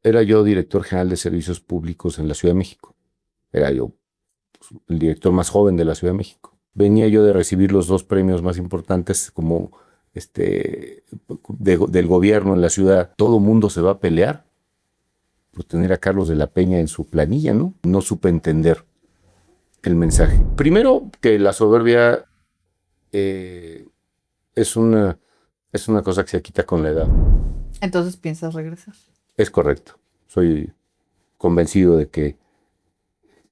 Era yo director general de servicios públicos en la Ciudad de México. Era yo el director más joven de la Ciudad de México. Venía yo de recibir los 2 premios más importantes como del gobierno en la ciudad. Todo mundo se va a pelear por tener a Carlos de la Peña en su planilla, ¿no? No supe entender el mensaje. Primero, que la soberbia es una cosa que se quita con la edad. Entonces piensas regresar. Es correcto. Soy convencido de que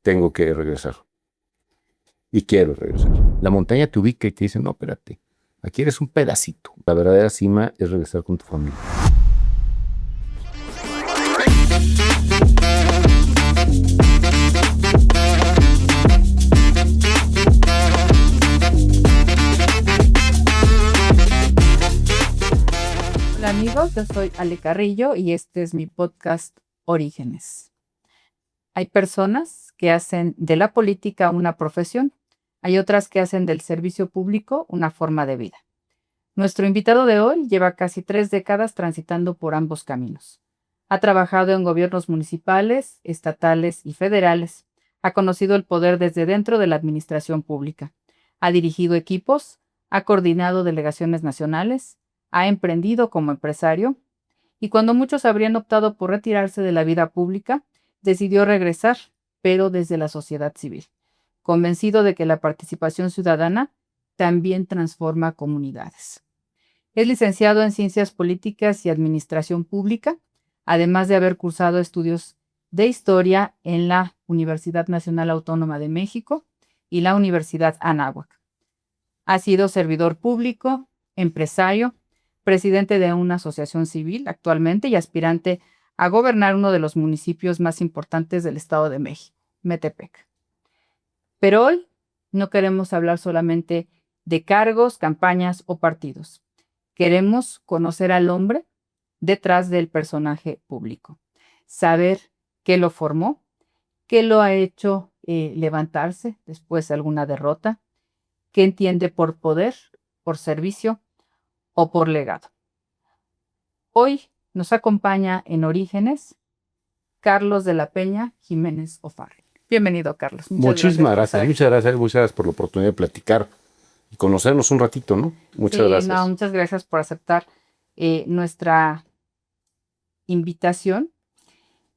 tengo que regresar. Y quiero regresar. La montaña te ubica y te dice, no, espérate, aquí eres un pedacito. La verdadera cima es regresar con tu familia. Hola amigos, yo soy Ale Carrillo y este es mi podcast Orígenes. Hay personas que hacen de la política una profesión, hay otras que hacen del servicio público una forma de vida. Nuestro invitado de hoy lleva casi 3 décadas transitando por ambos caminos. Ha trabajado en gobiernos municipales, estatales y federales. Ha conocido el poder desde dentro de la administración pública. Ha dirigido equipos, ha coordinado delegaciones nacionales, ha emprendido como empresario y cuando muchos habrían optado por retirarse de la vida pública, decidió regresar, pero desde la sociedad civil, convencido de que la participación ciudadana también transforma comunidades. Es licenciado en Ciencias Políticas y Administración Pública, además de haber cursado estudios de Historia en la Universidad Nacional Autónoma de México y la Universidad Anáhuac. Ha sido servidor público, empresario, presidente de una asociación civil actualmente y aspirante a gobernar uno de los municipios más importantes del Estado de México, Metepec. Pero hoy no queremos hablar solamente de cargos, campañas o partidos. Queremos conocer al hombre detrás del personaje público, saber qué lo formó, qué lo ha hecho levantarse después de alguna derrota, qué entiende por poder, por servicio o por legado. Hoy nos acompaña en Orígenes Carlos de la Peña Jiménez Ofarri. Bienvenido, Carlos. Muchísimas gracias. Muchas gracias por la oportunidad de platicar y conocernos un ratito, ¿no? Muchas gracias. No, muchas gracias por aceptar nuestra invitación.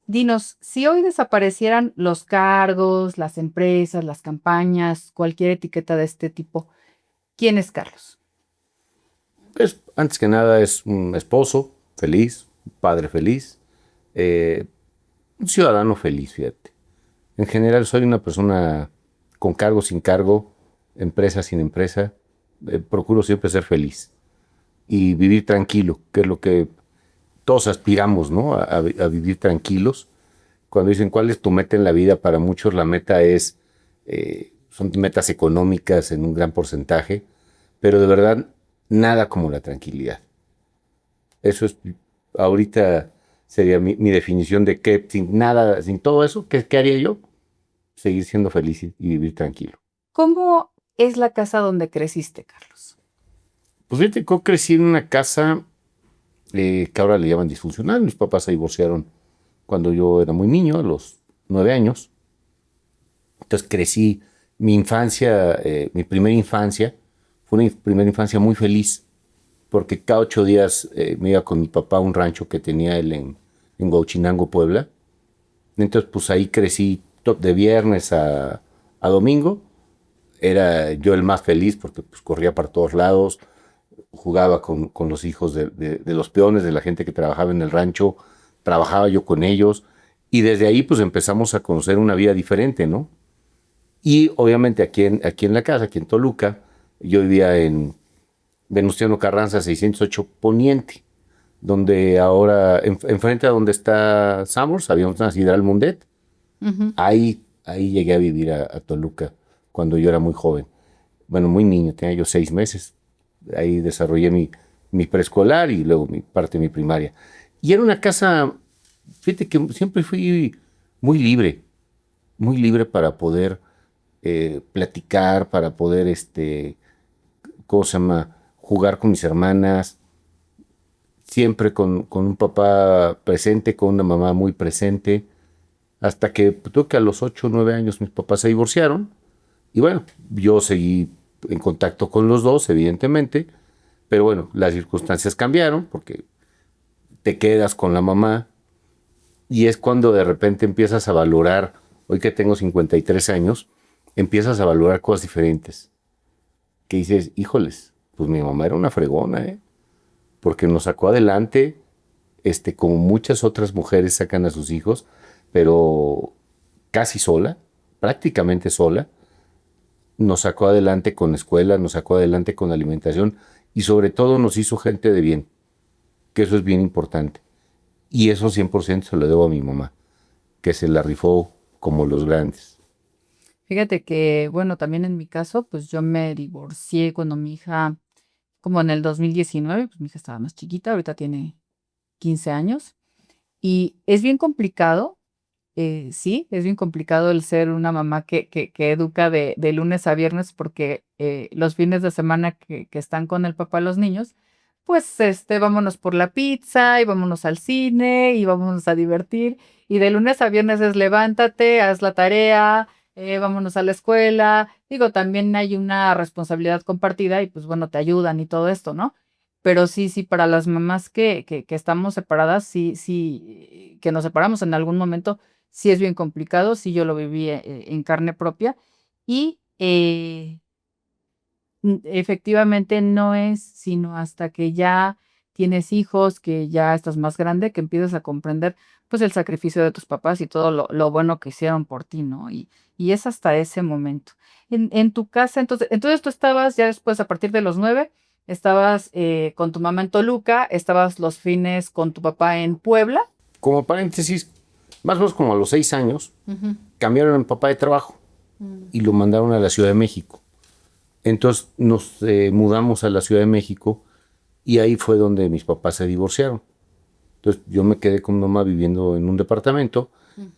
Dinos, si hoy desaparecieran los cargos, las empresas, las campañas, cualquier etiqueta de este tipo, ¿quién es Carlos? Pues, antes que nada, es un esposo feliz, un padre feliz, un ciudadano feliz, fíjate. En general, soy una persona con cargo, sin cargo, empresa, sin empresa. Procuro siempre ser feliz y vivir tranquilo, que es lo que todos aspiramos, ¿no? A vivir tranquilos. Cuando dicen cuál es tu meta en la vida, para muchos la meta son metas económicas en un gran porcentaje, pero de verdad nada como la tranquilidad. Eso es, ahorita sería mi definición de que sin todo eso, ¿qué haría yo? Seguir siendo feliz y vivir tranquilo. ¿Cómo es la casa donde creciste, Carlos? Pues fíjate, yo crecí en una casa que ahora le llaman disfuncional. Mis papás se divorciaron cuando yo era muy niño, a los 9 años. Entonces crecí, mi primera infancia, fue una primera infancia muy feliz, porque cada 8 días me iba con mi papá a un rancho que tenía él en Huauchinango, Puebla. Entonces pues ahí crecí de viernes a domingo. Era yo el más feliz porque pues corría para todos lados, jugaba con los hijos de los peones, de la gente que trabajaba en el rancho, trabajaba yo con ellos y desde ahí pues empezamos a conocer una vida diferente, ¿no? Y obviamente aquí en la casa, aquí en Toluca, yo vivía en Venustiano Carranza 608 Poniente, donde ahora, enfrente a donde está Summers, había una Sidral Mundet. Uh-huh. Ahí llegué a vivir a Toluca cuando yo era muy joven. Bueno, muy niño, tenía yo 6 meses. Ahí desarrollé mi preescolar y luego parte de mi primaria. Y era una casa, fíjate que siempre fui muy libre para poder platicar, para poder, ¿cómo se llama? Jugar con mis hermanas. siempre con un papá presente, con una mamá muy presente, hasta que creo que a los 8 o 9 años mis papás se divorciaron. Y bueno, yo seguí en contacto con los dos, evidentemente, pero bueno, las circunstancias cambiaron porque te quedas con la mamá y es cuando de repente empiezas a valorar, hoy que tengo 53 años, empiezas a valorar cosas diferentes. Que dices, híjoles, pues mi mamá era una fregona, ¿eh? Porque nos sacó adelante, como muchas otras mujeres sacan a sus hijos, pero casi sola, prácticamente sola. Nos sacó adelante con escuela, nos sacó adelante con alimentación y sobre todo nos hizo gente de bien, que eso es bien importante. Y eso 100% se lo debo a mi mamá, que se la rifó como los grandes. Fíjate que, bueno, también en mi caso, pues yo me divorcié cuando mi hija, como en el 2019, pues mi hija estaba más chiquita, ahorita tiene 15 años. Y es bien complicado, sí, es bien complicado el ser una mamá que educa de lunes a viernes porque los fines de semana que están con el papá los niños, pues vámonos por la pizza y vámonos al cine y vámonos a divertir. Y de lunes a viernes es levántate, haz la tarea, vámonos a la escuela. Digo, también hay una responsabilidad compartida y pues bueno, te ayudan y todo esto, ¿no? Pero sí, sí, para las mamás que estamos separadas, sí, sí, que nos separamos en algún momento, sí es bien complicado, sí yo lo viví en carne propia y efectivamente no es sino hasta que ya tienes hijos, que ya estás más grande, que empiezas a comprender pues el sacrificio de tus papás y todo lo bueno que hicieron por ti, ¿no? Y es hasta ese momento. En tu casa, entonces tú estabas ya después, a partir de los 9, estabas con tu mamá en Toluca, estabas los fines con tu papá en Puebla. Como paréntesis, más o menos como a los 6 años, cambiaron a mi papá de trabajo y lo mandaron a la Ciudad de México. Entonces nos mudamos a la Ciudad de México y ahí fue donde mis papás se divorciaron. Entonces yo me quedé con mi mamá viviendo en un departamento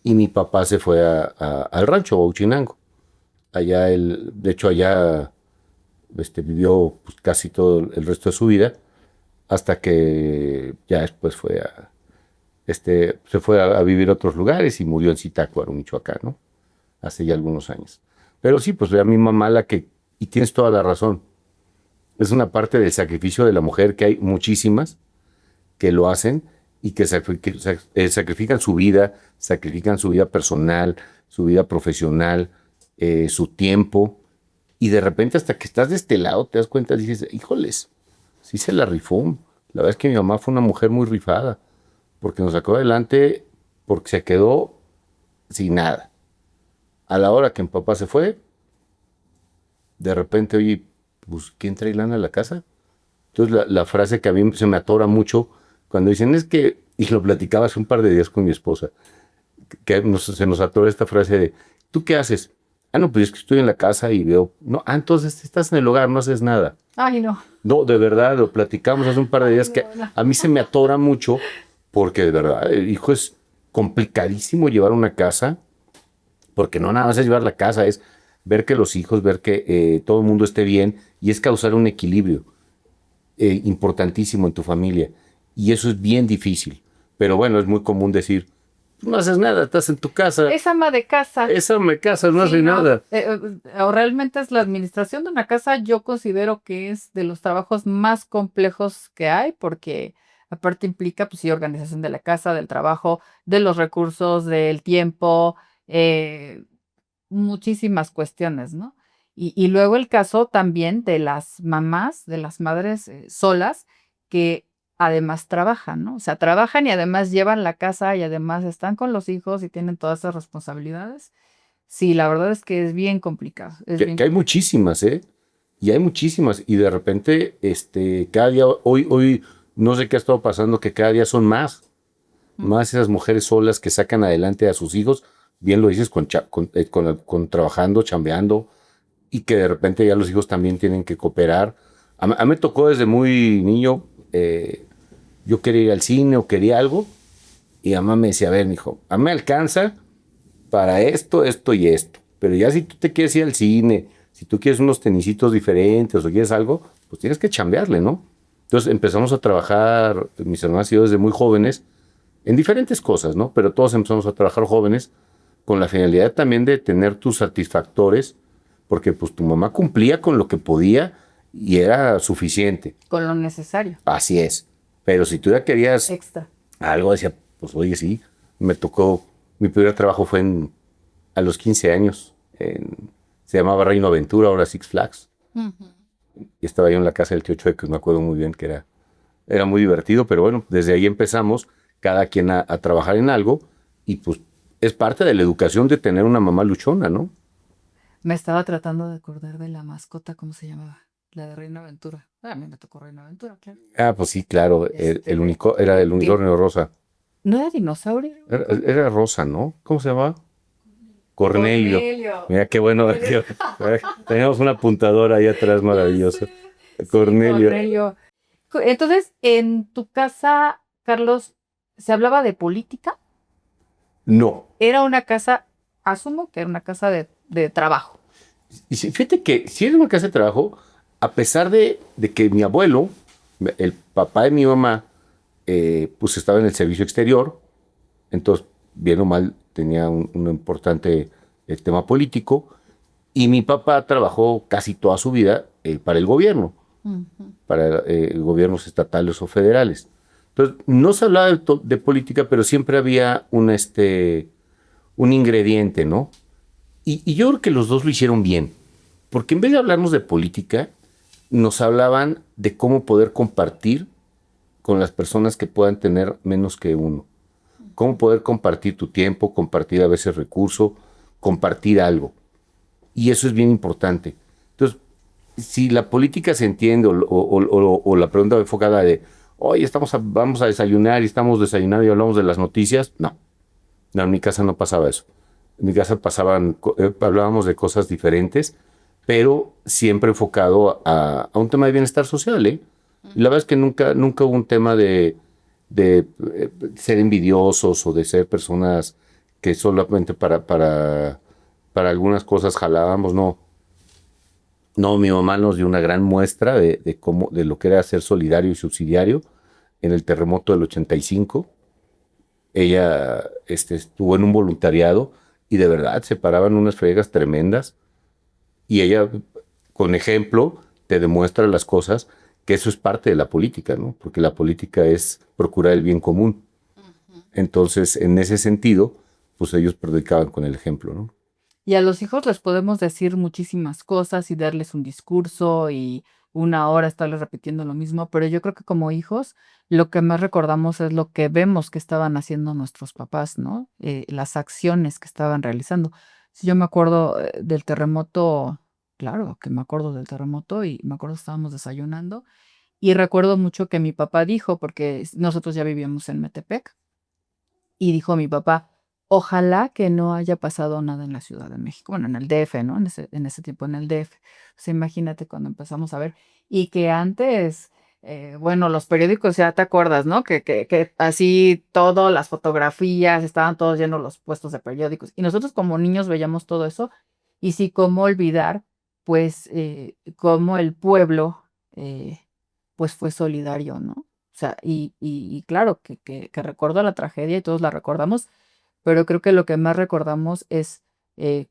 y mi papá se fue al rancho, a Huachinango. Allá de hecho allá vivió pues, casi todo el resto de su vida hasta que ya después se fue a vivir a otros lugares y murió en Zitácuaro, Michoacán, ¿no? Hace ya algunos años. Pero sí, pues a mi mamá y tienes toda la razón, es una parte del sacrificio de la mujer que hay muchísimas que lo hacen y que sacrifican su vida personal, su vida profesional, su tiempo, y de repente hasta que estás de este lado te das cuenta y dices, híjoles, sí se la rifó. La verdad es que mi mamá fue una mujer muy rifada, porque nos sacó adelante, porque se quedó sin nada. A la hora que mi papá se fue, de repente, oye, pues, ¿quién trae lana a la casa? Entonces la frase que a mí se me atora mucho cuando dicen es que, y lo platicaba hace un par de días con mi esposa, que se nos atora esta frase de, ¿tú qué haces? Ah, no, pues es que estoy en la casa y veo, no, entonces estás en el hogar, no haces nada. Ay, no. No, de verdad, lo platicamos hace un par de días que a mí se me atora mucho porque de verdad, hijo, es complicadísimo llevar una casa, porque no nada más es llevar la casa, es ver que los hijos, ver que todo el mundo esté bien y es causar un equilibrio importantísimo en tu familia. Y eso es bien difícil. Pero bueno, es muy común decir, no haces nada, estás en tu casa. Es ama de casa. Es ama de casa, no Sí, hace no. nada. O realmente es la administración de una casa, yo considero que es de los trabajos más complejos que hay, porque aparte implica, pues sí, organización de la casa, del trabajo, de los recursos, del tiempo, muchísimas cuestiones, ¿no? Y luego el caso también de las mamás, de las madres solas, que además trabajan, ¿no? O sea, trabajan y además llevan la casa y además están con los hijos y tienen todas esas responsabilidades. Sí, la verdad es que es bien complicado. Que hay muchísimas, ¿eh? Y hay muchísimas. Y de repente, cada día, hoy, no sé qué ha estado pasando, que cada día son más esas mujeres solas que sacan adelante a sus hijos, bien lo dices, con trabajando, chambeando, y que de repente ya los hijos también tienen que cooperar. A mí me tocó desde muy niño, yo quería ir al cine o quería algo, y mamá me decía, a ver, mijo, a mí me alcanza para esto, esto y esto, pero ya si tú te quieres ir al cine, si tú quieres unos tenisitos diferentes o quieres algo, pues tienes que chambearle, ¿no? Entonces empezamos a trabajar, mis hermanas y yo desde muy jóvenes, en diferentes cosas, ¿no? Pero todos empezamos a trabajar jóvenes con la finalidad también de tener tus satisfactores, porque pues tu mamá cumplía con lo que podía y era suficiente. Con lo necesario. Así es. Pero si tú ya querías Extra. algo, decía, pues oye, sí, me tocó, mi primer trabajo fue a los 15 años, se llamaba Reino Aventura, ahora Six Flags. Y estaba yo en la casa del tío Chueco, me acuerdo muy bien que era muy divertido, pero bueno, desde ahí empezamos, cada quien a trabajar en algo, y pues es parte de la educación de tener una mamá luchona, ¿no? Me estaba tratando de acordar de la mascota, ¿cómo se llamaba? La de Reina Aventura. A mí me tocó Reina Aventura, claro. Ah, pues sí, claro, era el unicornio rosa. ¿No era dinosaurio? Era rosa, ¿no? ¿Cómo se llamaba? Cornelio. Mira qué bueno. Teníamos una apuntadora ahí atrás maravillosa. Cornelio. Cornelio. Entonces, en tu casa, Carlos, ¿se hablaba de política? No. Era una casa, asumo que era una casa de trabajo. Y fíjate que si era una casa de trabajo, a pesar de que mi abuelo, el papá de mi mamá, pues estaba en el servicio exterior, entonces, bien o mal, tenía un importante tema político, y mi papá trabajó casi toda su vida para el gobierno, para gobiernos estatales o federales. Entonces, no se hablaba de política, pero siempre había un ingrediente, ¿no? Y yo creo que los dos lo hicieron bien, porque en vez de hablarnos de política, nos hablaban de cómo poder compartir con las personas que puedan tener menos que uno. Cómo poder compartir tu tiempo, compartir a veces recursos, compartir algo. Y eso es bien importante. Entonces, si la política se entiende o la pregunta enfocada de, oye, vamos a desayunar y estamos desayunando y hablamos de las noticias, no, en mi casa no pasaba eso. En mi casa hablábamos de cosas diferentes, pero siempre enfocado a un tema de bienestar social, ¿eh? Y la verdad es que nunca hubo un tema de ser envidiosos o de ser personas que solamente para algunas cosas jalábamos, no. No, mi mamá nos dio una gran muestra de lo que era ser solidario y subsidiario en el terremoto del 85. Ella estuvo en un voluntariado y de verdad se paraban unas fregas tremendas, y ella, con ejemplo, te demuestra las cosas, que eso es parte de la política, ¿no? Porque la política es procurar el bien común. Entonces, en ese sentido, pues ellos predicaban con el ejemplo, ¿no? Y a los hijos les podemos decir muchísimas cosas y darles un discurso y una hora estarles repitiendo lo mismo, pero yo creo que como hijos lo que más recordamos es lo que vemos que estaban haciendo nuestros papás, ¿no? Las acciones que estaban realizando. Si yo me acuerdo del terremoto, claro que me acuerdo del terremoto y me acuerdo que estábamos desayunando y recuerdo mucho que mi papá dijo, porque nosotros ya vivíamos en Metepec, y dijo mi papá, ojalá que no haya pasado nada en la Ciudad de México, bueno, en el DF, ¿no? En ese tiempo en el DF. O sea, imagínate cuando empezamos a ver, y que antes, bueno, los periódicos ya te acuerdas, ¿no? Que así todo, las fotografías, estaban todos llenos los puestos de periódicos. Y nosotros como niños veíamos todo eso, y sí, cómo olvidar, pues, cómo el pueblo, pues, fue solidario, ¿no? O sea, y claro, que recuerdo la tragedia y todos la recordamos, pero creo que lo que más recordamos es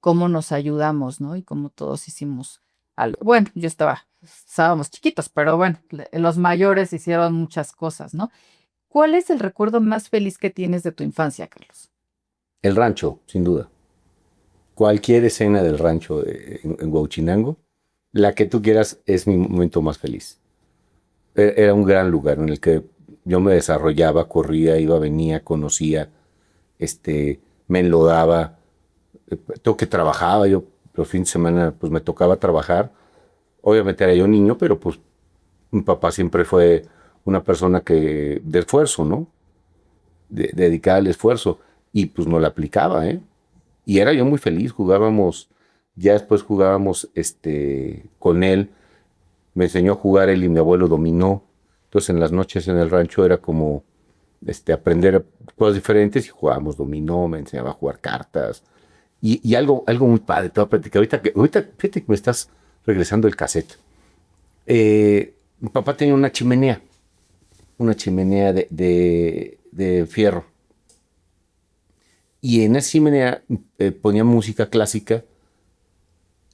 cómo nos ayudamos, ¿no? Y cómo todos hicimos algo. Bueno, estábamos chiquitos, pero bueno, los mayores hicieron muchas cosas, ¿no? ¿Cuál es el recuerdo más feliz que tienes de tu infancia, Carlos? El rancho, sin duda. Cualquier escena del rancho en Huauchinango, la que tú quieras, es mi momento más feliz. Era un gran lugar en el que yo me desarrollaba, corría, iba, venía, conocía, me enlodaba. Tengo que trabajaba, yo los fines de semana pues me tocaba trabajar. Obviamente era yo niño, pero pues mi papá siempre fue una persona de esfuerzo, ¿no? Dedicada al esfuerzo, y pues no la aplicaba, ¿eh? Y era yo muy feliz, ya después jugábamos con él. Me enseñó a jugar él y mi abuelo dominó. Entonces en las noches en el rancho era como aprender cosas diferentes, y jugábamos dominó, me enseñaba a jugar cartas. Y algo muy padre, te voy a platicar. Ahorita fíjate que me estás regresando el cassette. Mi papá tenía una chimenea una chimenea de fierro. Y en esa chimenea ponía música clásica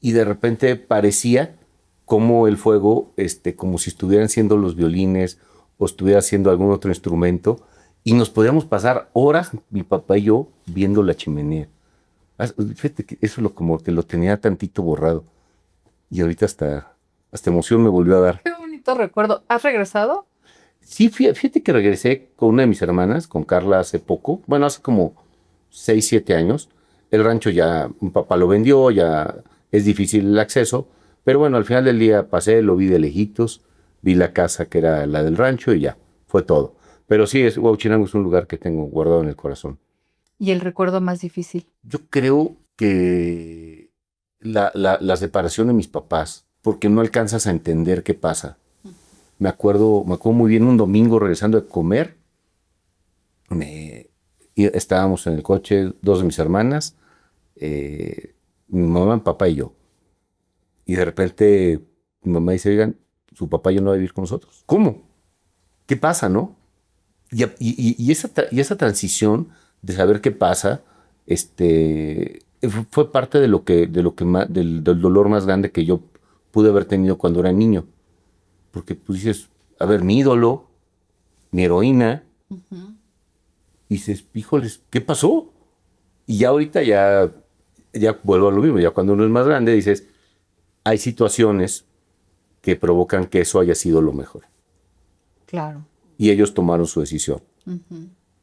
y de repente parecía como el fuego, como si estuvieran siendo los violines o estuviera haciendo algún otro instrumento, y nos podíamos pasar horas, mi papá y yo, viendo la chimenea. Fíjate que eso como que lo tenía tantito borrado. Y ahorita hasta emoción me volvió a dar. Qué bonito recuerdo. ¿Has regresado? Sí, fíjate que regresé con una de mis hermanas, con Carla, hace poco. Bueno, hace como 6, 7 años. El rancho ya, mi papá lo vendió, ya es difícil el acceso. Pero bueno, al final del día pasé, lo vi de lejitos, vi la casa que era la del rancho y ya, fue todo. Pero sí, Huauchinango es un lugar que tengo guardado en el corazón. ¿Y el recuerdo más difícil? Yo creo que la separación de mis papás, porque no alcanzas a entender qué pasa. Me acuerdo muy bien un domingo regresando de comer, y estábamos en el coche, 2 de mis hermanas, mi mamá, mi papá y yo. Y de repente mi mamá dice, oigan, su papá ya no va a vivir con nosotros. ¿Cómo? ¿Qué pasa, no? Y esa transición de saber qué pasa, fue parte de lo que del dolor más grande que yo pude haber tenido cuando era niño. Porque pues dices, a ver, mi ídolo, mi heroína, y dices, híjoles, ¿qué pasó? Y ya ahorita ya vuelvo a lo mismo, ya cuando uno es más grande dices, hay situaciones que provocan que eso haya sido lo mejor. Claro. Y ellos tomaron su decisión.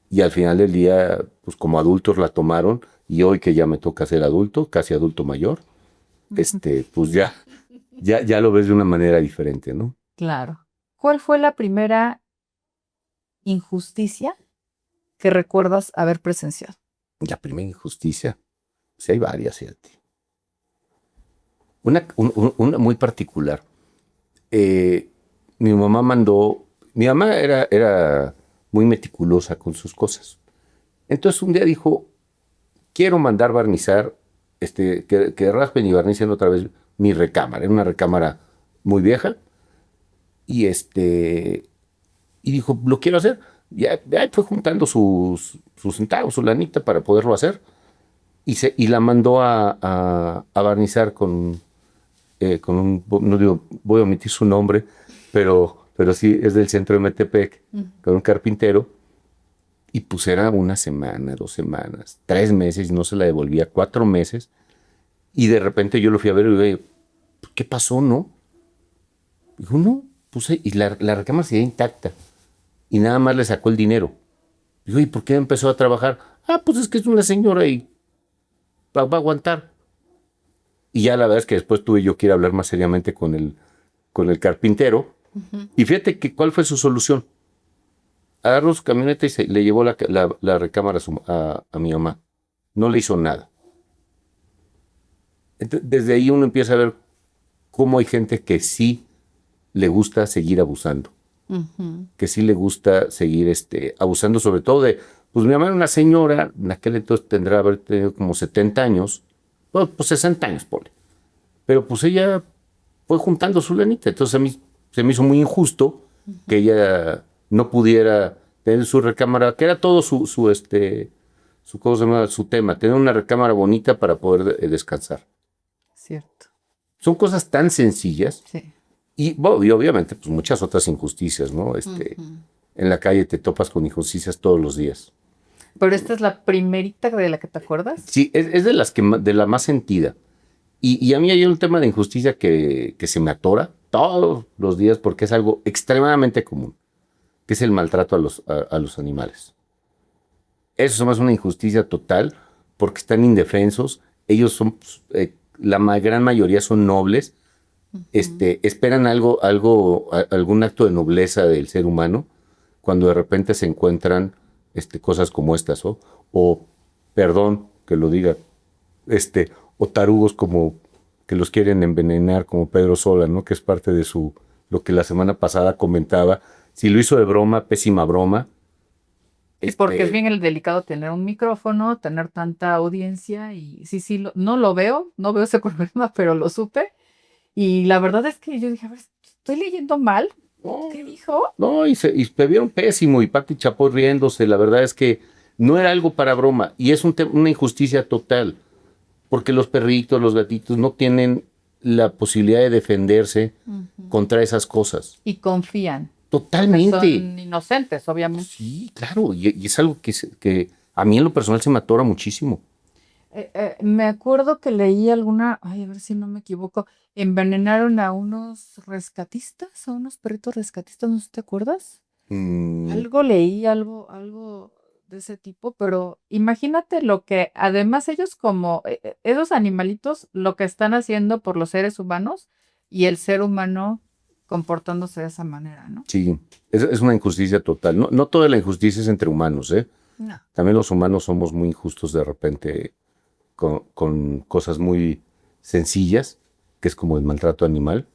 Y al final del día, pues como adultos la tomaron, y hoy que ya me toca ser adulto, casi adulto mayor, pues ya lo ves de una manera diferente, ¿no? Claro. ¿Cuál fue la primera injusticia que recuerdas haber presenciado? La primera injusticia, sí hay varias, fíjate. Una muy particular. Mi mamá era muy meticulosa con sus cosas. Entonces un día dijo, quiero mandar barnizar, que raspen y barnicen otra vez mi recámara. Era una recámara muy vieja. Y y dijo, lo quiero hacer. Ya fue juntando sus centavos, su lanita para poderlo hacer. Y la mandó a barnizar con no digo, voy a omitir su nombre, pero sí es del centro de Metepec, con un carpintero. Y pues era 1 semana, 2 semanas, 3 meses, y no se la devolvía, 4 meses. Y de repente yo lo fui a ver y dije, ¿qué pasó, no? Dijo, no, y la recámara seguía intacta. Y nada más le sacó el dinero. Dijo, ¿y por qué empezó a trabajar? Pues es que es una señora y va a aguantar. Y ya la verdad es que después tuve yo que ir a hablar más seriamente con el carpintero. Y fíjate cuál fue su solución. Agarró su camioneta y le llevó la recámara a mi mamá. No le hizo nada. Entonces, desde ahí uno empieza a ver cómo hay gente que sí le gusta seguir abusando. Que sí le gusta seguir abusando, sobre todo pues mi mamá era una señora, en aquel entonces tendrá haber tenido como 70 años, pues 60 años, ponle. Pero pues ella fue juntando su lanita. Entonces a mí se me hizo muy injusto que ella no pudiera tener su recámara, que era todo ¿cómo se llama? Su tema, tener una recámara bonita para poder descansar. Cierto. Son cosas tan sencillas. Sí. Y obviamente, pues muchas otras injusticias, ¿no? En la calle te topas con injusticias todos los días. Pero esta es la primerita de la que te acuerdas. Sí, es de la más sentida. Y a mí hay un tema de injusticia que se me atora todos los días porque es algo extremadamente común, que es el maltrato a los animales. Eso es más una injusticia total porque están indefensos. Ellos son, la gran mayoría son nobles. Esperan algún acto de nobleza del ser humano cuando de repente se encuentran cosas como estas, o perdón que lo diga, o tarugos como que los quieren envenenar, como Pedro Sola, ¿no? Que es parte de lo que la semana pasada comentaba. Si lo hizo de broma, pésima broma. Porque es bien el delicado tener un micrófono, tener tanta audiencia y sí, no lo veo, no veo ese programa, pero lo supe. Y la verdad es que yo dije, a ver, ¿estoy leyendo mal No, ¿Qué dijo? no, y se vieron pésimo, y Pati Chapoy riéndose. La verdad es que no era algo para broma, y es una injusticia total, porque los perritos, los gatitos no tienen la posibilidad de defenderse contra esas cosas. Y confían. Totalmente. Son inocentes, obviamente. Sí, claro, y es algo que a mí en lo personal se me atora muchísimo. Me acuerdo que leí alguna, ay, a ver si no me equivoco, envenenaron a unos rescatistas, a unos perritos rescatistas, ¿no sé si te acuerdas? Algo leí, algo de ese tipo, pero imagínate lo que, además ellos como, esos animalitos, lo que están haciendo por los seres humanos y el ser humano comportándose de esa manera, ¿no? Sí, es una injusticia total. No, no toda la injusticia es entre humanos, ¿eh? No. También los humanos somos muy injustos de repente con cosas muy sencillas, que es como el maltrato animal,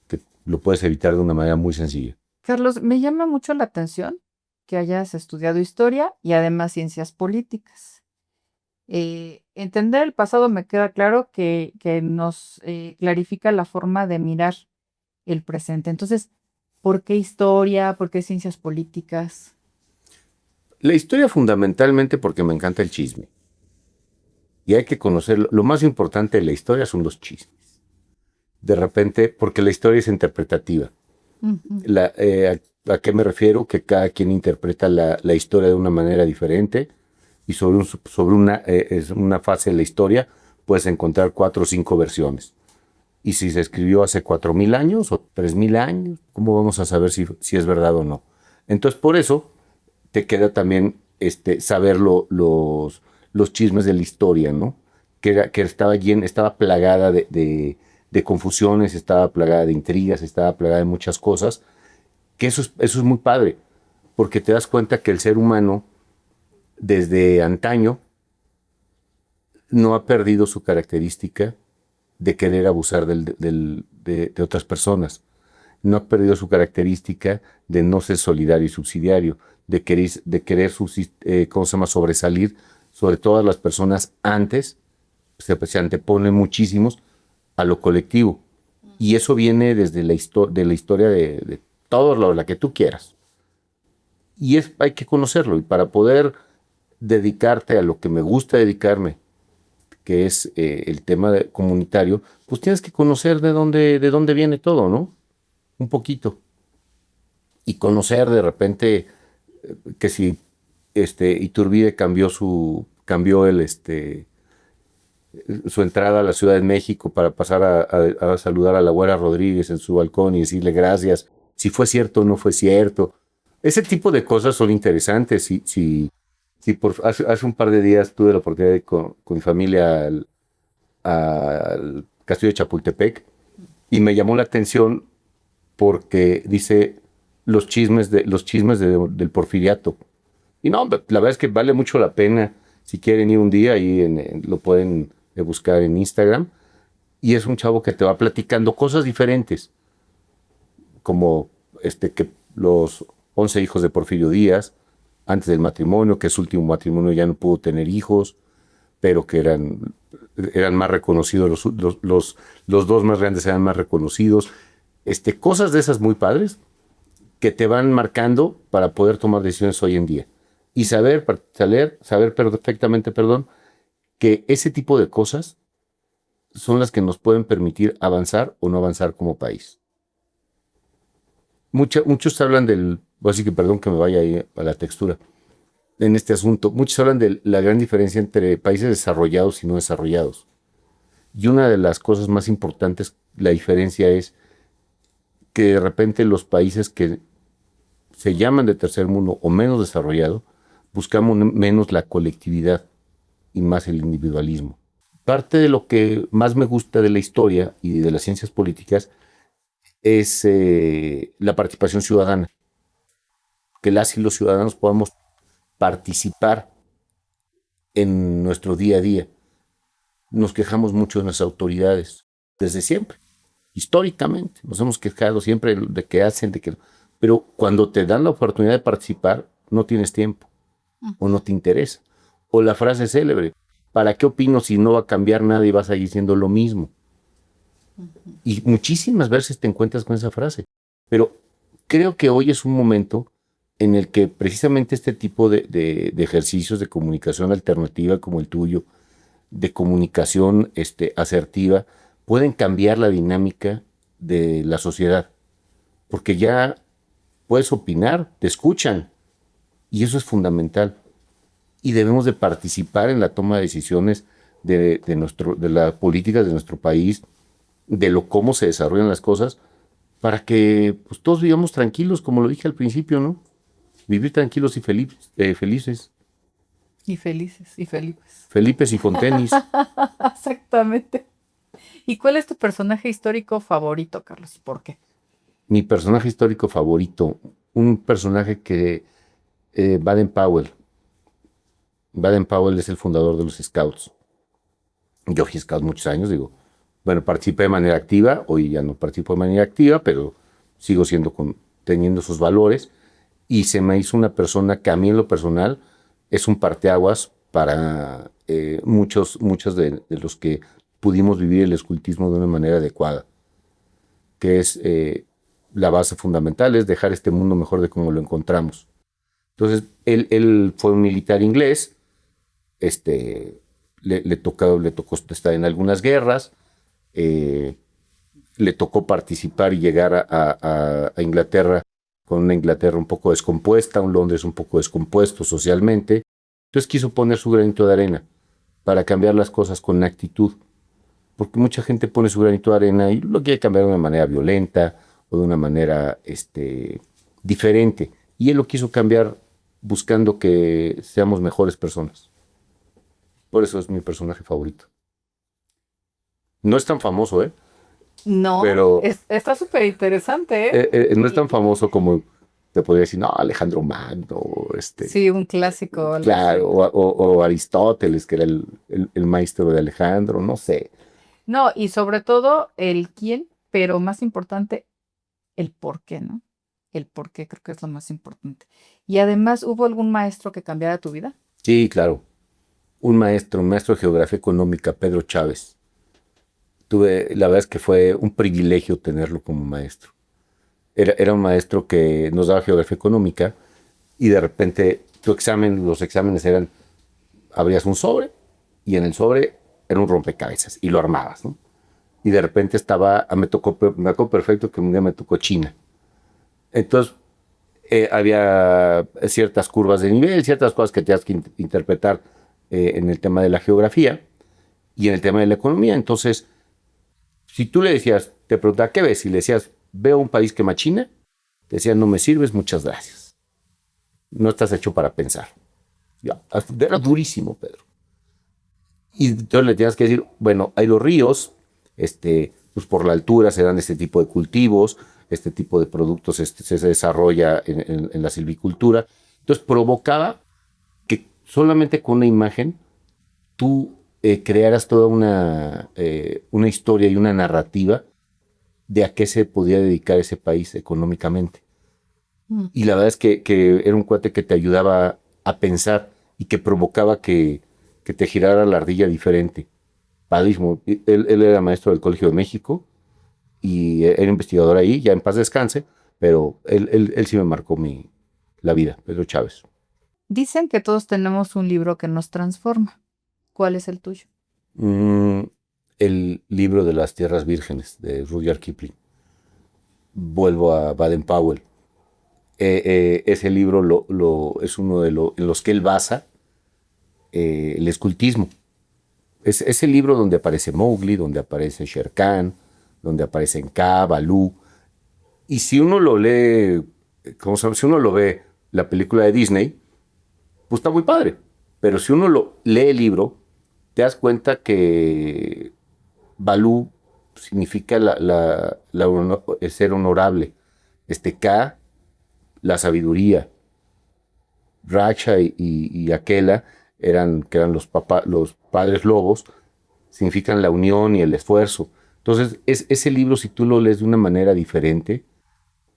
que lo puedes evitar de una manera muy sencilla. Carlos, me llama mucho la atención que hayas estudiado historia y además ciencias políticas. Entender el pasado me queda claro que nos clarifica la forma de mirar el presente. Entonces, ¿por qué historia? ¿Por qué ciencias políticas? La historia fundamentalmente porque me encanta el chisme. Y hay que conocerlo. Lo más importante de la historia son los chismes. De repente, porque la historia es interpretativa. Ujú. ¿A qué me refiero? Que cada quien interpreta la historia de una manera diferente, y sobre una fase de la historia puedes encontrar 4 o 5 versiones. Y si se escribió hace 4,000 años o 3,000 años, ¿cómo vamos a saber si es verdad o no? Entonces, por eso te queda también saber los chismes de la historia, ¿no? Que estaba plagada de confusiones, estaba plagada de intrigas, estaba plagada de muchas cosas, que eso es muy padre, porque te das cuenta que el ser humano, desde antaño, no ha perdido su característica de querer abusar de otras personas. No ha perdido su característica de no ser solidario y subsidiario, de querer ¿cómo se llama?, sobresalir sobre todas las personas antes. Se antepone muchísimos a lo colectivo. Y eso viene desde de la historia de todo la que tú quieras. Y hay que conocerlo. Y para poder dedicarte a lo que me gusta dedicarme, que es el tema comunitario, pues tienes que conocer de dónde viene todo, ¿no? Un poquito. Y conocer de repente que si Iturbide cambió su entrada a la Ciudad de México para pasar a saludar a la Güera Rodríguez en su balcón y decirle gracias, si fue cierto o no fue cierto. Ese tipo de cosas son interesantes. Hace un par de días tuve la oportunidad de ir con mi familia al Castillo de Chapultepec, y me llamó la atención porque dice del Porfiriato. Y no, la verdad es que vale mucho la pena. Si quieren ir un día, ahí lo pueden buscar en Instagram. Y es un chavo que te va platicando cosas diferentes, como que los 11 hijos de Porfirio Díaz, antes del matrimonio, que su último matrimonio ya no pudo tener hijos, pero que eran más reconocidos, los dos más grandes eran más reconocidos. Cosas de esas muy padres que te van marcando para poder tomar decisiones hoy en día. Y saber perfectamente, que ese tipo de cosas son las que nos pueden permitir avanzar o no avanzar como país. Muchos hablan así que perdón que me vaya ahí a la textura en este asunto. Muchos hablan de la gran diferencia entre países desarrollados y no desarrollados. Y una de las cosas más importantes, la diferencia es que de repente los países que se llaman de tercer mundo o menos desarrollado, buscamos menos la colectividad y más el individualismo. Parte de lo que más me gusta de la historia y de las ciencias políticas es la participación ciudadana. Que las y los ciudadanos podamos participar en nuestro día a día. Nos quejamos mucho de las autoridades, desde siempre. Históricamente, nos hemos quejado siempre de que hacen, pero cuando te dan la oportunidad de participar, no tienes tiempo, o no te interesa. O la frase célebre, ¿para qué opino si no va a cambiar nada y vas a seguir siendo lo mismo? Y muchísimas veces te encuentras con esa frase. Pero creo que hoy es un momento en el que precisamente este tipo de ejercicios de comunicación alternativa como el tuyo, de comunicación asertiva, pueden cambiar la dinámica de la sociedad. Porque ya puedes opinar, te escuchan, y eso es fundamental. Y debemos de participar en la toma de decisiones de las políticas de nuestro país, de cómo se desarrollan las cosas, para que pues, todos vivamos tranquilos, como lo dije al principio, ¿no? Vivir tranquilos y felices. Y felices y felices. Felipes y con tenis. Exactamente. ¿Y cuál es tu personaje histórico favorito, Carlos? ¿Y por qué? Mi personaje histórico favorito, un personaje que Baden-Powell. Baden-Powell es el fundador de los Scouts. Yo fui Scout muchos años, digo. Bueno, participé de manera activa, hoy ya no participo de manera activa, pero sigo teniendo sus valores. Y se me hizo una persona que a mí en lo personal es un parteaguas para muchos de los que pudimos vivir el escultismo de una manera adecuada, que es la base fundamental, es dejar este mundo mejor de como lo encontramos. Entonces, él fue un militar inglés, le tocó estar en algunas guerras, le tocó participar y llegar a Inglaterra con una Inglaterra un poco descompuesta, un Londres un poco descompuesto socialmente. Entonces quiso poner su granito de arena para cambiar las cosas con actitud, porque mucha gente pone su granito de arena y lo quiere cambiar de una manera violenta o de una manera diferente. Y él lo quiso cambiar buscando que seamos mejores personas. Por eso es mi personaje favorito. No es tan famoso, ¿eh? No, pero está súper interesante, ¿eh? no es tan famoso como te podría decir, no, Alejandro Magno, Sí, un clásico. claro, o Aristóteles, que era el maestro de Alejandro, no sé. No, y sobre todo el quién, pero más importante, el por qué, ¿no? El por qué creo que es lo más importante. Y además, ¿hubo algún maestro que cambiara tu vida? Sí, claro. Un maestro de geografía económica, Pedro Chávez. La verdad es que fue un privilegio tenerlo como maestro. Era un maestro que nos daba geografía económica y de repente los exámenes eran, abrías un sobre y en el sobre era un rompecabezas y lo armabas, ¿no? Y de repente me acuerdo perfecto que un día me tocó China. Entonces había ciertas curvas de nivel, ciertas cosas que tenías que interpretar en el tema de la geografía y en el tema de la economía. Entonces, si tú le decías, te preguntaba, ¿qué ves? Y le decías, veo un país que machina, te decían, no me sirves, muchas gracias. No estás hecho para pensar. Ya, era durísimo, Pedro. Y entonces le tenías que decir, bueno, hay los ríos, pues por la altura se dan este tipo de cultivos, este tipo de productos se desarrolla en la silvicultura. Entonces provocaba que solamente con una imagen tú crearas toda una historia y una narrativa de a qué se podía dedicar ese país económicamente. Y la verdad es que era un cuate que te ayudaba a pensar y que provocaba que te girara la ardilla diferente. Padrísimo. Él era maestro del Colegio de México y era investigador ahí, ya en paz descanse, pero él sí me marcó la vida, Pedro Chávez. Dicen que todos tenemos un libro que nos transforma. ¿Cuál es el tuyo? El libro de las tierras vírgenes de Rudyard Kipling. Vuelvo a Baden-Powell. Ese libro es uno en los que él basa el escultismo. Es el libro donde aparece Mowgli, donde aparece Shere Khan, donde aparecen Kaa, Balú. Y si uno lo lee, si uno lo ve, la película de Disney, pues está muy padre. Pero si uno lee el libro, te das cuenta que Balú significa el ser honorable. Kaa, la sabiduría. Racha y Akela, que eran los padres lobos, significan la unión y el esfuerzo. Entonces, ese libro, si tú lo lees de una manera diferente,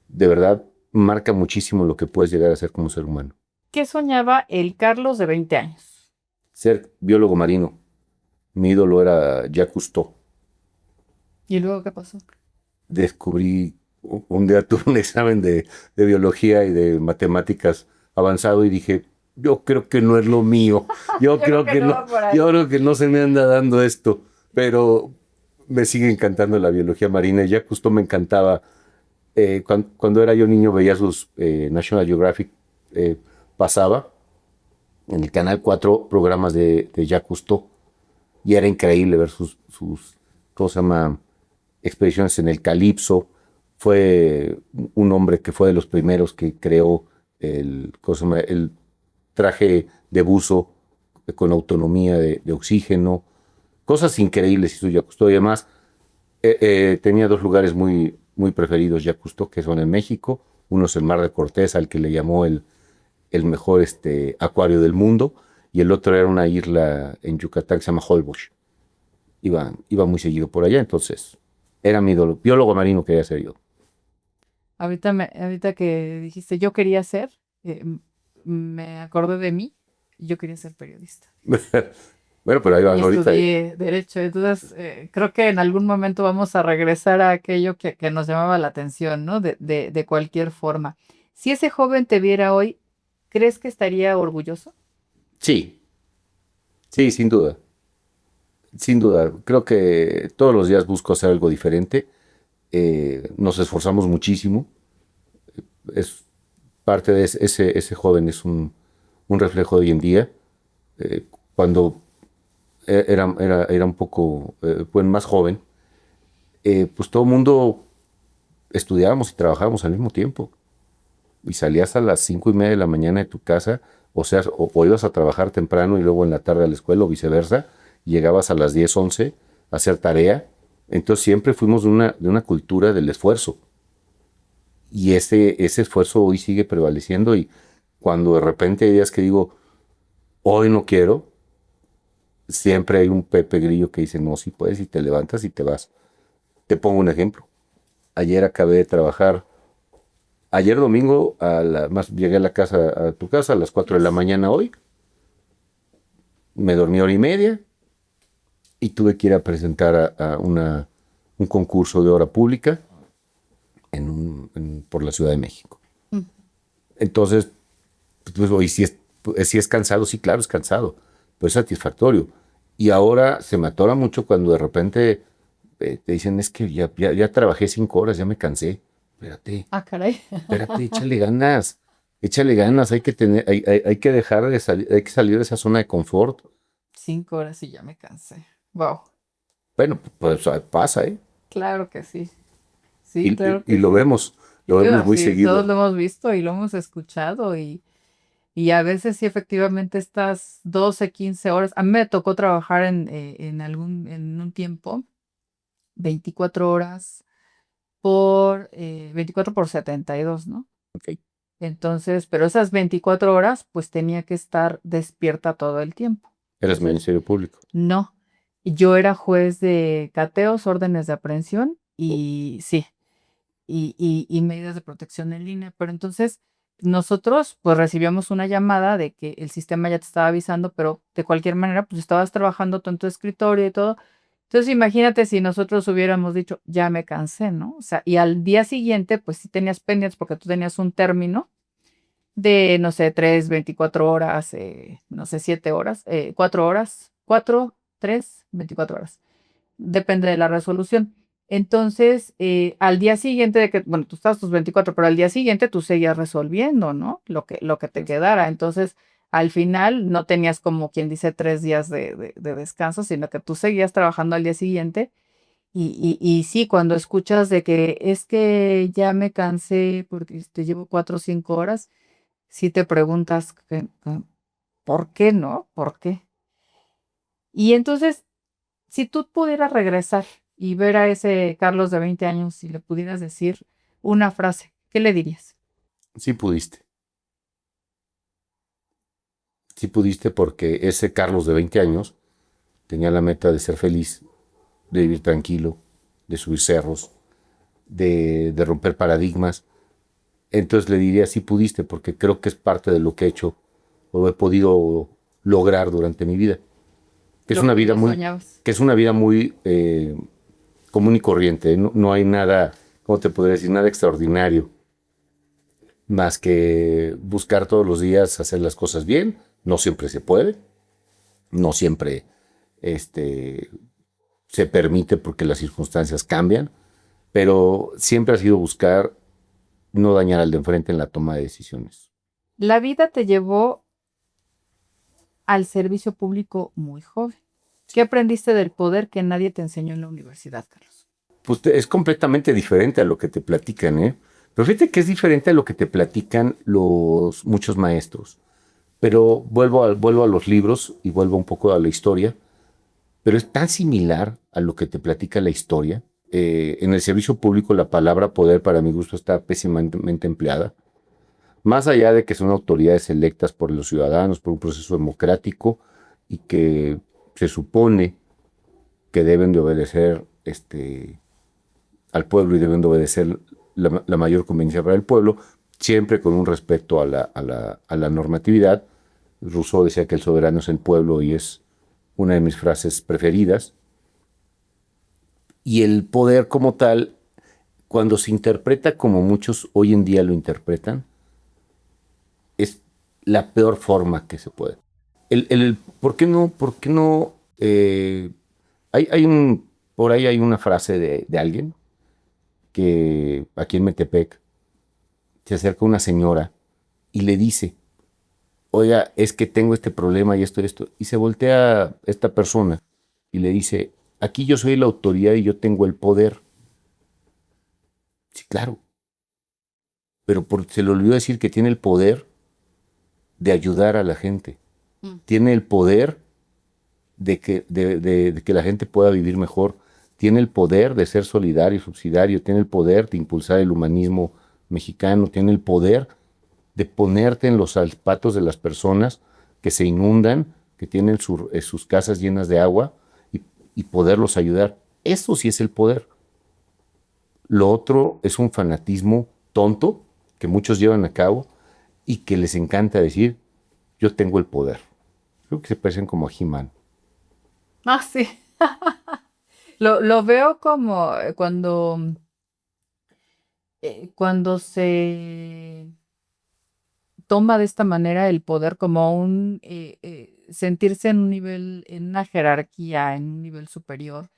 de verdad marca muchísimo lo que puedes llegar a ser como ser humano. ¿Qué soñaba el Carlos de 20 años? Ser biólogo marino. Mi ídolo era Jacques Cousteau. ¿Y luego qué pasó? Descubrí un día tuve un examen de biología y de matemáticas avanzado y dije, yo creo que no es lo mío. Yo creo que no, yo creo que no se me anda dando esto. Pero me sigue encantando la biología marina. Y ya justo me encantaba. Cuando era yo niño veía sus National Geographic, pasaba en el Canal 4 programas de Jacques Cousteau y era increíble ver sus ¿cómo se llama? Expediciones en el Calipso. Fue un hombre que fue de los primeros que creó ¿cómo se llama? El traje de buzo con autonomía de oxígeno. Cosas increíbles hizo Jacques Cousteau y además tenía dos lugares muy, muy preferidos Jacques Cousteau, que son en México. Uno es el Mar de Cortés, al que le llamó el mejor acuario del mundo, y el otro era una isla en Yucatán que se llama Holbox. Iba muy seguido por allá, entonces era mi ídolo. Biólogo marino quería ser yo. Ahorita que dijiste yo quería ser, me acordé de mí, yo quería ser periodista. Bueno, pero ahí vas Y ahorita. estudié Derecho, entonces creo que en algún momento vamos a regresar a aquello que nos llamaba la atención, ¿no? De cualquier forma. Si ese joven te viera hoy, ¿crees que estaría orgulloso? Sí, sí, sin duda. Sin duda. Creo que todos los días busco hacer algo diferente. Nos esforzamos muchísimo. Es parte de ese joven, es un reflejo de hoy en día. Cuando era un poco pues más joven, pues todo el mundo estudiábamos y trabajábamos al mismo tiempo. Y salías a las 5:30 de la mañana de tu casa, o sea, o ibas a trabajar temprano y luego en la tarde a la escuela o viceversa, y llegabas a las 10, 11 a hacer tarea. Entonces siempre fuimos de una cultura del esfuerzo. Y ese esfuerzo hoy sigue prevaleciendo y cuando de repente hay días que digo, hoy no quiero, siempre hay un Pepe Grillo que dice, no, si puedes y te levantas y te vas. Te pongo un ejemplo. Ayer acabé de trabajar. Ayer domingo, llegué a tu casa a las 4 de la mañana hoy. Me dormí hora y media y tuve que ir a presentar a un concurso de obra pública por la Ciudad de México. Mm. Entonces, pues hoy sí es cansado, sí, claro, es cansado, pero es satisfactorio. Y ahora se me atora mucho cuando de repente te dicen, es que ya trabajé 5 horas, ya me cansé. Espérate, Ah, caray. espérate, échale ganas, hay que dejar de salir, hay que salir de esa zona de confort. 5 horas y ya me cansé. Wow. Bueno, pues pasa, ¿eh? Claro que sí. Sí, Y, claro y que lo sí. vemos, lo vemos muy Sí, todos seguido. lo hemos visto y lo hemos escuchado y a veces sí efectivamente estas 12, 15 horas, a mí me tocó trabajar en un tiempo, 24 horas 24 por 72, ¿no? Ok. Entonces, pero esas 24 horas pues tenía que estar despierta todo el tiempo. Eres Entonces, Ministerio Público. no, yo era juez de cateos, órdenes de aprehensión y sí, y medidas de protección en línea. Pero entonces nosotros pues recibíamos una llamada de que el sistema ya te estaba avisando, pero de cualquier manera pues estabas trabajando tú en tu escritorio y todo. Entonces imagínate si nosotros hubiéramos dicho, ya me cansé, ¿no? O sea, y al día siguiente pues sí tenías pendientes porque tú tenías un término de, no sé, 3, 24 horas, no sé, 7 horas, 4 horas, 4, 3, 24 horas. Depende de la resolución. Entonces, al día siguiente de que, bueno, tú estabas tus 24, pero al día siguiente tú seguías resolviendo, ¿no? Lo que te quedara. Entonces, al final no tenías como quien dice 3 días de descanso, sino que tú seguías trabajando al día siguiente. Y sí, cuando escuchas de que es que ya me cansé porque te llevo 4 o 5 horas, sí te preguntas ¿por qué no? ¿Por qué? Y entonces, si tú pudieras regresar y ver a ese Carlos de 20 años y le pudieras decir una frase, ¿qué le dirías? Sí pudiste. Sí pudiste porque ese Carlos de 20 años tenía la meta de ser feliz, de vivir tranquilo, de subir cerros, de romper paradigmas. Entonces le diría, sí pudiste, porque creo que es parte de lo que he hecho o he podido lograr durante mi vida. Que es Lo una que vida tú muy, soñabas. que es una vida muy común y corriente. No hay nada ¿cómo te podría decir? Nada extraordinario, más que buscar todos los días hacer las cosas bien. No siempre se puede, no siempre este, se permite porque las circunstancias cambian, pero siempre ha sido buscar no dañar al de enfrente en la toma de decisiones. La vida te llevó al servicio público muy joven. ¿Qué aprendiste del poder que nadie te enseñó en la universidad, Carlos? Pues es completamente diferente a lo que te platican, ¿eh? Pero fíjate que es diferente a lo que te platican los muchos maestros. Pero vuelvo a los libros y vuelvo un poco a la historia, pero es tan similar a lo que te platica la historia. En el servicio público la palabra poder para mi gusto está pésimamente empleada. Más allá de que son autoridades electas por los ciudadanos, por un proceso democrático y que se supone que deben de obedecer al pueblo y deben de obedecer la mayor conveniencia para el pueblo, siempre con un respeto a la normatividad. Rousseau decía que el soberano es el pueblo y es una de mis frases preferidas. Y el poder como tal, cuando se interpreta como muchos hoy en día lo interpretan, es la peor forma que se puede. ¿Por qué no? Por ahí hay una frase de alguien que aquí en Metepec se acerca una señora y le dice, oiga, es que tengo este problema y esto, y se voltea esta persona y le dice, aquí yo soy la autoridad y yo tengo el poder. Sí, claro, pero se le olvidó decir que tiene el poder de ayudar a la gente, tiene el poder de que la gente pueda vivir mejor, tiene el poder de ser solidario, subsidiario, tiene el poder de impulsar el humanismo mexicano, tiene el poder de ponerte en los zapatos de las personas que se inundan, que tienen sus casas llenas de agua y poderlos ayudar. Eso sí es el poder. Lo otro es un fanatismo tonto que muchos llevan a cabo y que les encanta decir, yo tengo el poder. Creo que se parecen como a He-Man. Ah, sí. Lo veo como cuando se toma de esta manera el poder como sentirse en un nivel, en una jerarquía, en un nivel superior,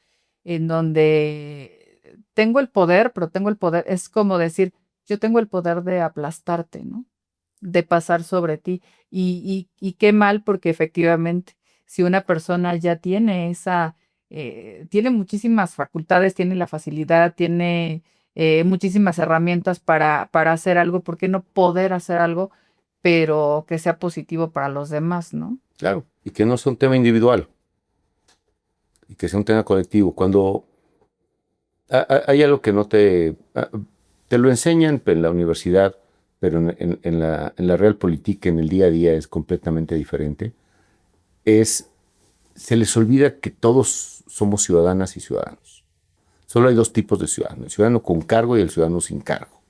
en donde tengo el poder, pero tengo el poder, es como decir, yo tengo el poder de aplastarte, ¿no? De pasar sobre ti. Y qué mal, porque efectivamente, si una persona ya tiene tiene muchísimas facultades, tiene la facilidad, tiene muchísimas herramientas para hacer algo, ¿por qué no poder hacer algo, pero que sea positivo para los demás, ¿no? Claro, y que no sea un tema individual, y que sea un tema colectivo. Cuando hay algo que no te lo enseñan en la universidad, pero en la realpolitik, en el día a día es completamente diferente, se les olvida que todos somos ciudadanas y ciudadanos. Solo hay dos tipos de ciudadanos, el ciudadano con cargo y el ciudadano sin cargo.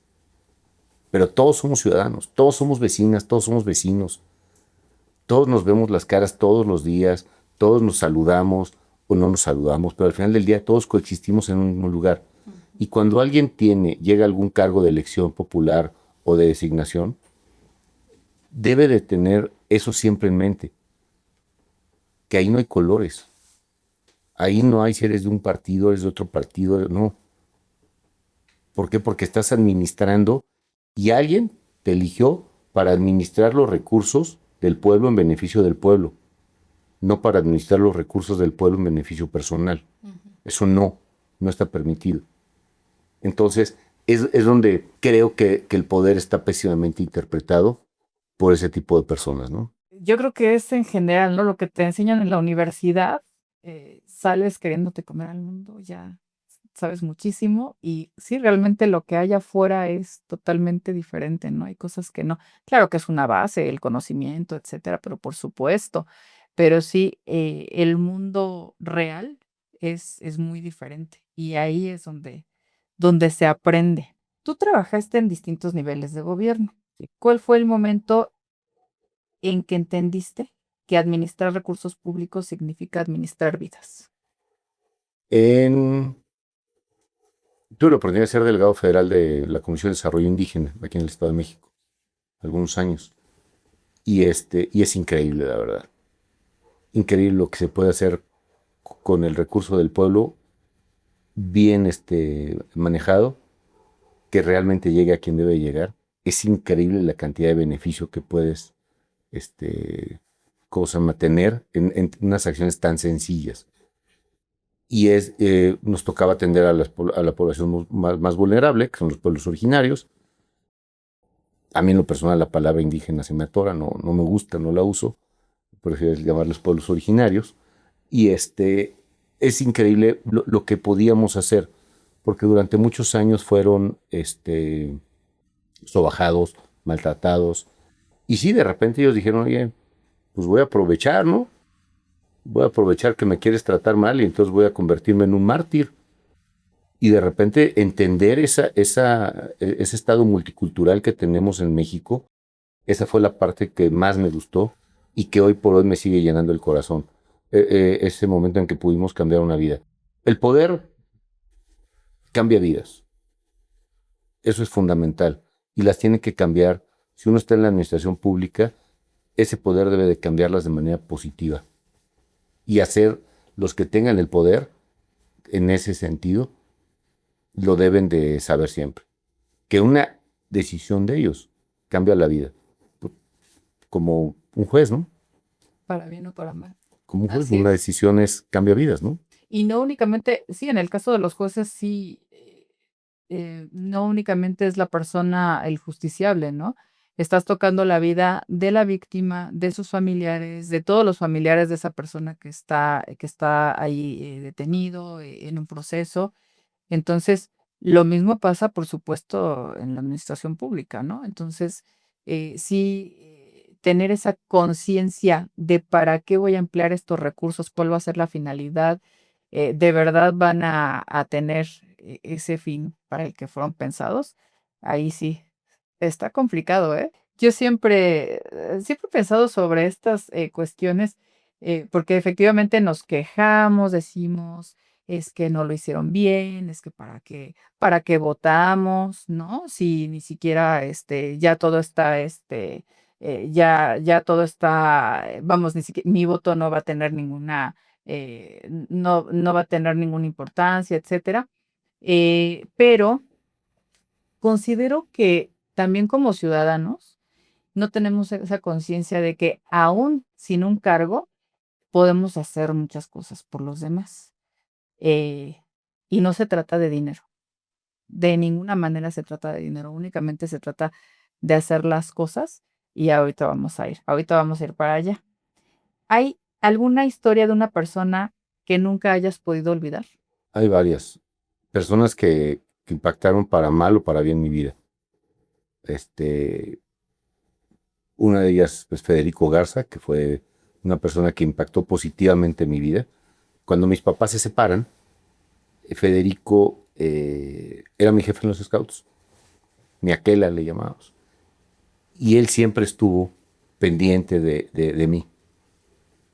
Pero todos somos ciudadanos, todos somos vecinas, todos somos vecinos, todos nos vemos las caras todos los días, todos nos saludamos o no nos saludamos, pero al final del día todos coexistimos en un mismo lugar. Y cuando alguien llega a algún cargo de elección popular o de designación, debe de tener eso siempre en mente, que ahí no hay colores, ahí no hay si eres de un partido, eres de otro partido, no. ¿Por qué? Porque estás administrando y alguien te eligió para administrar los recursos del pueblo en beneficio del pueblo, no para administrar los recursos del pueblo en beneficio personal. Eso no está permitido. Entonces, es donde creo que el poder está pésimamente interpretado por ese tipo de personas, ¿no? Yo creo que es en general, ¿no? Lo que te enseñan en la universidad, sales queriéndote comer al mundo, ya sabes muchísimo y sí, realmente lo que hay afuera es totalmente diferente, ¿no? Hay cosas que no. Claro que es una base, el conocimiento, etcétera, pero por supuesto, pero sí, el mundo real es muy diferente y ahí es donde se aprende. Tú trabajaste en distintos niveles de gobierno. ¿Cuál fue el momento en que entendiste que administrar recursos públicos significa administrar vidas? En, Tuve la oportunidad de ser delegado federal de la Comisión de Desarrollo Indígena aquí en el Estado de México, algunos años. Y es increíble, la verdad. Increíble lo que se puede hacer con el recurso del pueblo bien manejado, que realmente llegue a quien debe llegar. Es increíble la cantidad de beneficio que puedes tener en unas acciones tan sencillas. Y nos tocaba atender a la población más vulnerable, que son los pueblos originarios. A mí en lo personal la palabra indígena se me atora, no me gusta, no la uso. Prefiero llamarlos pueblos originarios. Y es increíble lo que podíamos hacer, porque durante muchos años fueron sobajados, maltratados. Y sí, de repente ellos dijeron, oye, pues voy a aprovechar, ¿no? Voy a aprovechar que me quieres tratar mal y entonces voy a convertirme en un mártir. Y de repente entender ese estado multicultural que tenemos en México, esa fue la parte que más me gustó y que hoy por hoy me sigue llenando el corazón. Ese momento en que pudimos cambiar una vida. El poder cambia vidas. Eso es fundamental. Y las tiene que cambiar. Si uno está en la administración pública, ese poder debe de cambiarlas de manera positiva. Y hacer los que tengan el poder, en ese sentido, lo deben de saber siempre. Que una decisión de ellos cambia la vida. Como un juez, ¿no? Para bien o para mal. Como un juez, Así una es. decisión cambia vidas, ¿no? Y no únicamente, sí, en el caso de los jueces, sí, no únicamente es la persona el justiciable, ¿no? Estás tocando la vida de la víctima, de sus familiares, de todos los familiares de esa persona que está ahí detenido en un proceso. Entonces, lo mismo pasa, por supuesto, en la administración pública, ¿no? Entonces, sí, tener esa conciencia de para qué voy a emplear estos recursos, cuál va a ser la finalidad, de verdad van a tener ese fin para el que fueron pensados, ahí sí, está complicado, ¿eh? Yo siempre he pensado sobre estas cuestiones, porque efectivamente nos quejamos, decimos es que no lo hicieron bien, es que para qué votamos, ¿no? Si ni siquiera ya todo está, ya todo está, vamos, ni siquiera, mi voto no va a tener ninguna, no va a tener ninguna importancia, etcétera. Pero considero que también como ciudadanos no tenemos esa conciencia de que aún sin un cargo podemos hacer muchas cosas por los demás. Eh, y no se trata de dinero. De ninguna manera se trata de dinero. Únicamente se trata de hacer las cosas y ahorita vamos a ir. Ahorita vamos a ir para allá. ¿Hay alguna historia de una persona que nunca hayas podido olvidar? Hay varias personas que impactaron para mal o para bien mi vida. Una de ellas es Federico Garza, que fue una persona que impactó positivamente mi vida. Cuando mis papás se separan, Federico era mi jefe en los scouts, mi aquela le llamábamos. Y él siempre estuvo pendiente de mí.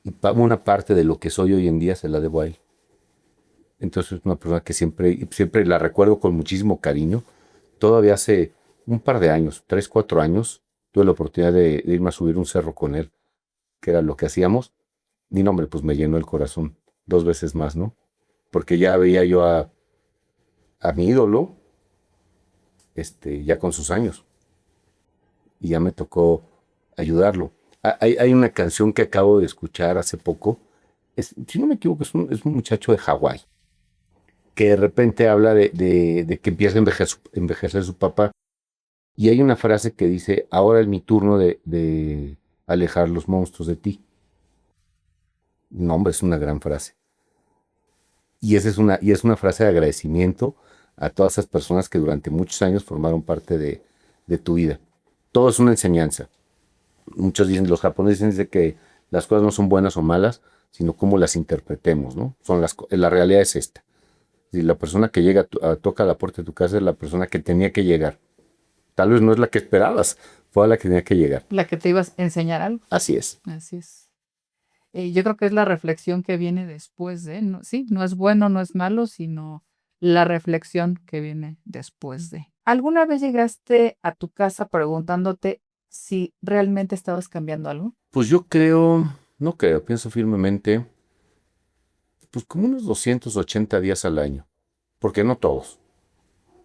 Y una parte de lo que soy hoy en día se la debo a él. Entonces es una persona que siempre la recuerdo con muchísimo cariño. Todavía hace un par de años, 3, 4 años, tuve la oportunidad de irme a subir un cerro con él, que era lo que hacíamos. Y no, hombre, pues me llenó el corazón 2 veces más, ¿no? Porque ya veía yo a mi ídolo, ya con sus años. Y ya me tocó ayudarlo. Hay una canción que acabo de escuchar hace poco. Si no me equivoco, es un muchacho de Hawái que de repente habla de que empieza a envejecer su papá. Y hay una frase que dice, ahora es mi turno de alejar los monstruos de ti. No, hombre, es una gran frase. Y es una frase de agradecimiento a todas esas personas que durante muchos años formaron parte de tu vida. Todo es una enseñanza. Muchos dicen, los japoneses dicen que las cosas no son buenas o malas, sino cómo las interpretemos, ¿no? La realidad es esta. Si la persona que llega, toca la puerta de tu casa es la persona que tenía que llegar. Tal vez no es la que esperabas, fue a la que tenía que llegar. La que te ibas a enseñar algo. Así es. Así es. Yo creo que es la reflexión que viene después de, ¿no? Sí, no es bueno, no es malo, sino la reflexión que viene después de. ¿Alguna vez llegaste a tu casa preguntándote si realmente estabas cambiando algo? Pues yo creo, no creo, pienso firmemente, pues como unos 280 días al año, porque no todos,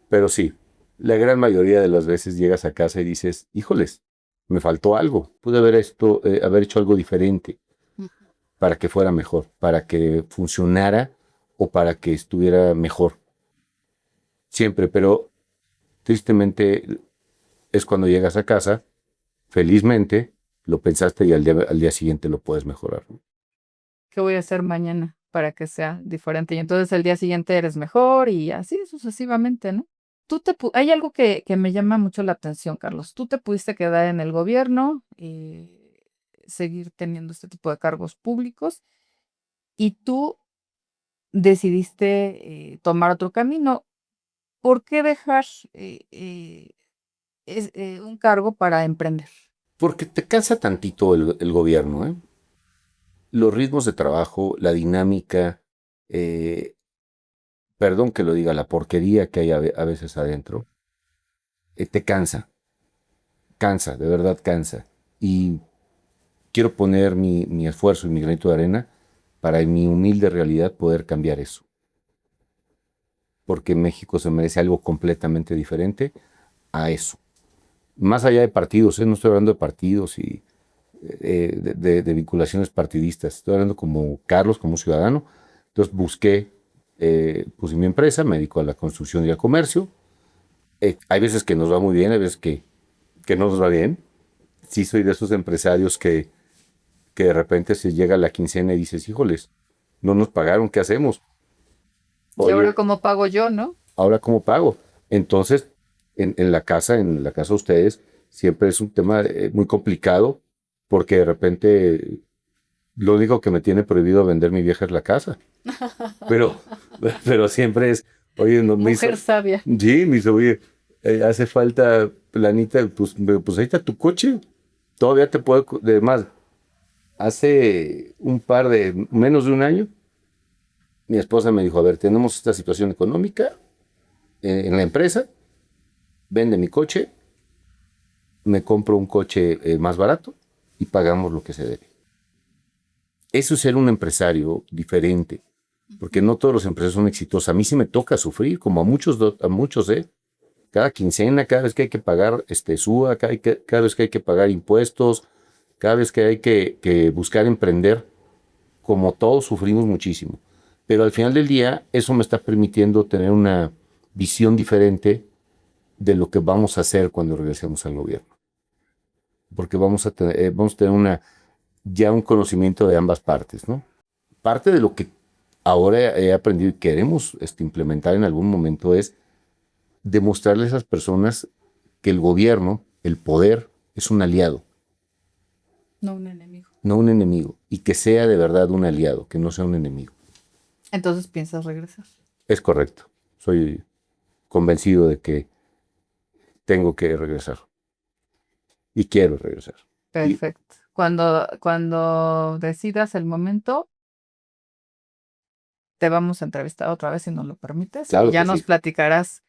pero sí, la gran mayoría de las veces llegas a casa y dices, híjoles, me faltó algo, pude haber hecho algo diferente para que fuera mejor, para que funcionara o para que estuviera mejor. Siempre, pero tristemente es cuando llegas a casa, felizmente lo pensaste y al día siguiente lo puedes mejorar, ¿no? ¿Qué voy a hacer mañana para que sea diferente? Y entonces el día siguiente eres mejor y así sucesivamente, ¿no? Hay algo que me llama mucho la atención, Carlos. Tú te pudiste quedar en el gobierno y seguir teniendo este tipo de cargos públicos y tú decidiste tomar otro camino. ¿Por qué dejar un cargo para emprender? Porque te cansa tantito el gobierno, ¿eh? Los ritmos de trabajo, la dinámica, eh, perdón que lo diga, la porquería que hay a veces adentro, te cansa, de verdad cansa. Y quiero poner mi esfuerzo y mi granito de arena para en mi humilde realidad poder cambiar eso. Porque México se merece algo completamente diferente a eso. Más allá de partidos, no estoy hablando de partidos y de vinculaciones partidistas, estoy hablando como Carlos, como ciudadano. Entonces busqué, puse mi empresa, me dedico a la construcción y al comercio. Hay veces que nos va muy bien, hay veces que no nos va bien. Sí soy de esos empresarios que de repente se llega la quincena y dices, híjoles, no nos pagaron, ¿qué hacemos? ¿Y ahora Oye, cómo pago yo, no? ¿ahora cómo pago? Entonces, en la casa de ustedes, siempre es un tema muy complicado porque de repente lo único que me tiene prohibido vender mi vieja es la casa. Pero, pero siempre es, oye, no me hizo. Mujer sabia. Sí, me hizo, oye, hace falta planita, pues ahí está tu coche. Todavía te puedo, además, hace menos de un año, mi esposa me dijo, a ver, tenemos esta situación económica en la empresa, vende mi coche, me compro un coche más barato y pagamos lo que se debe. Eso es ser un empresario diferente, porque no todos los empresarios son exitosos. A mí sí me toca sufrir, como a muchos, cada quincena, cada vez que hay que pagar SUA, cada vez que hay que pagar impuestos, cada vez que hay que buscar emprender, como todos sufrimos muchísimo. Pero al final del día, eso me está permitiendo tener una visión diferente de lo que vamos a hacer cuando regresemos al gobierno. Porque vamos a tener ya un conocimiento de ambas partes, ¿no? Parte de lo que ahora he aprendido y queremos implementar en algún momento es demostrarle a esas personas que el gobierno, el poder, es un aliado. No un enemigo. No un enemigo. Y que sea de verdad un aliado, que no sea un enemigo. Entonces piensas regresar. Es correcto. Soy convencido de que tengo que regresar. Y quiero regresar. Perfecto. Cuando decidas el momento, te vamos a entrevistar otra vez si nos lo permites. Claro Y ya que nos sí. platicarás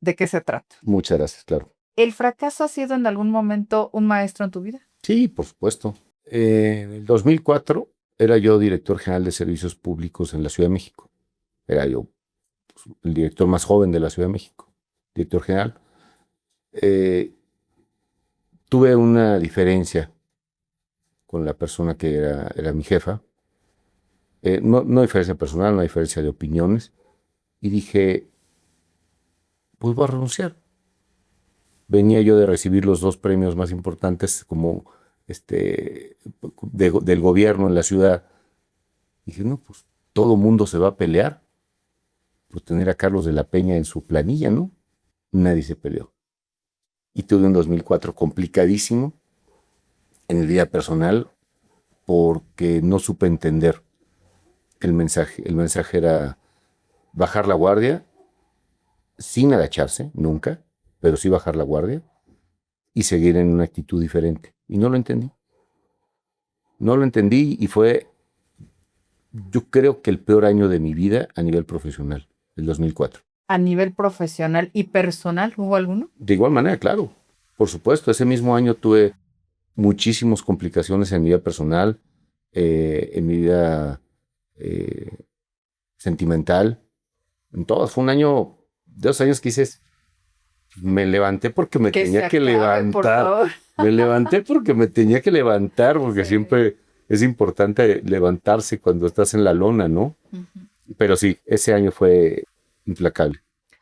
de qué se trata. Muchas gracias, claro. ¿El fracaso ha sido en algún momento un maestro en tu vida? Sí, por supuesto. En el 2004 era yo director general de servicios públicos en la Ciudad de México. Era yo el director más joven de la Ciudad de México, director general. Tuve una diferencia con la persona que era mi jefa. No diferencia personal, no diferencia de opiniones. Y dije, pues voy a renunciar. Venía yo de recibir los 2 premios más importantes como del gobierno en la ciudad. Dije, no, pues todo mundo se va a pelear por tener a Carlos de la Peña en su planilla, ¿no? Nadie se peleó. Y tuve un 2004 complicadísimo en el día personal porque no supe entender el mensaje. El mensaje era bajar la guardia sin agacharse, nunca, pero sí bajar la guardia y seguir en una actitud diferente. Y no lo entendí. No lo entendí y fue, yo creo que el peor año de mi vida a nivel profesional, el 2004. ¿A nivel profesional y personal hubo alguno? De igual manera, claro, por supuesto, ese mismo año tuve muchísimas complicaciones en mi vida personal, en mi vida sentimental, en todas. Fue un año, de 2 años que dices, me levanté porque me Que tenía se que acabe, por levantar. favor. Me levanté porque me tenía que levantar, porque Sí. siempre es importante levantarse cuando estás en la lona, ¿no? Ujú. Pero sí, ese año fue implacable.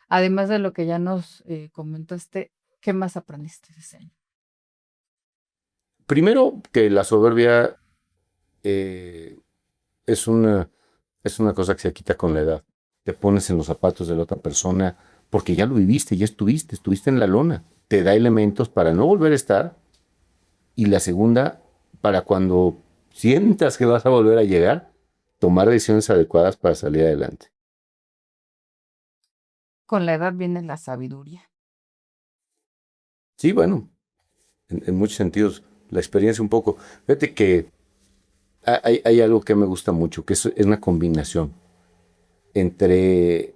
Además de lo que ya nos comentaste, ¿qué más aprendiste de ese año? Primero, que la soberbia eh, es una cosa que se quita con la edad. Te pones en los zapatos de la otra persona porque ya lo viviste, ya estuviste en la lona. Te da elementos para no volver a estar. Y la segunda, para cuando sientas que vas a volver a llegar, tomar decisiones adecuadas para salir adelante. Con la edad viene la sabiduría. Sí, bueno, en muchos sentidos, la experiencia un poco. Fíjate que hay algo que me gusta mucho, que es una combinación entre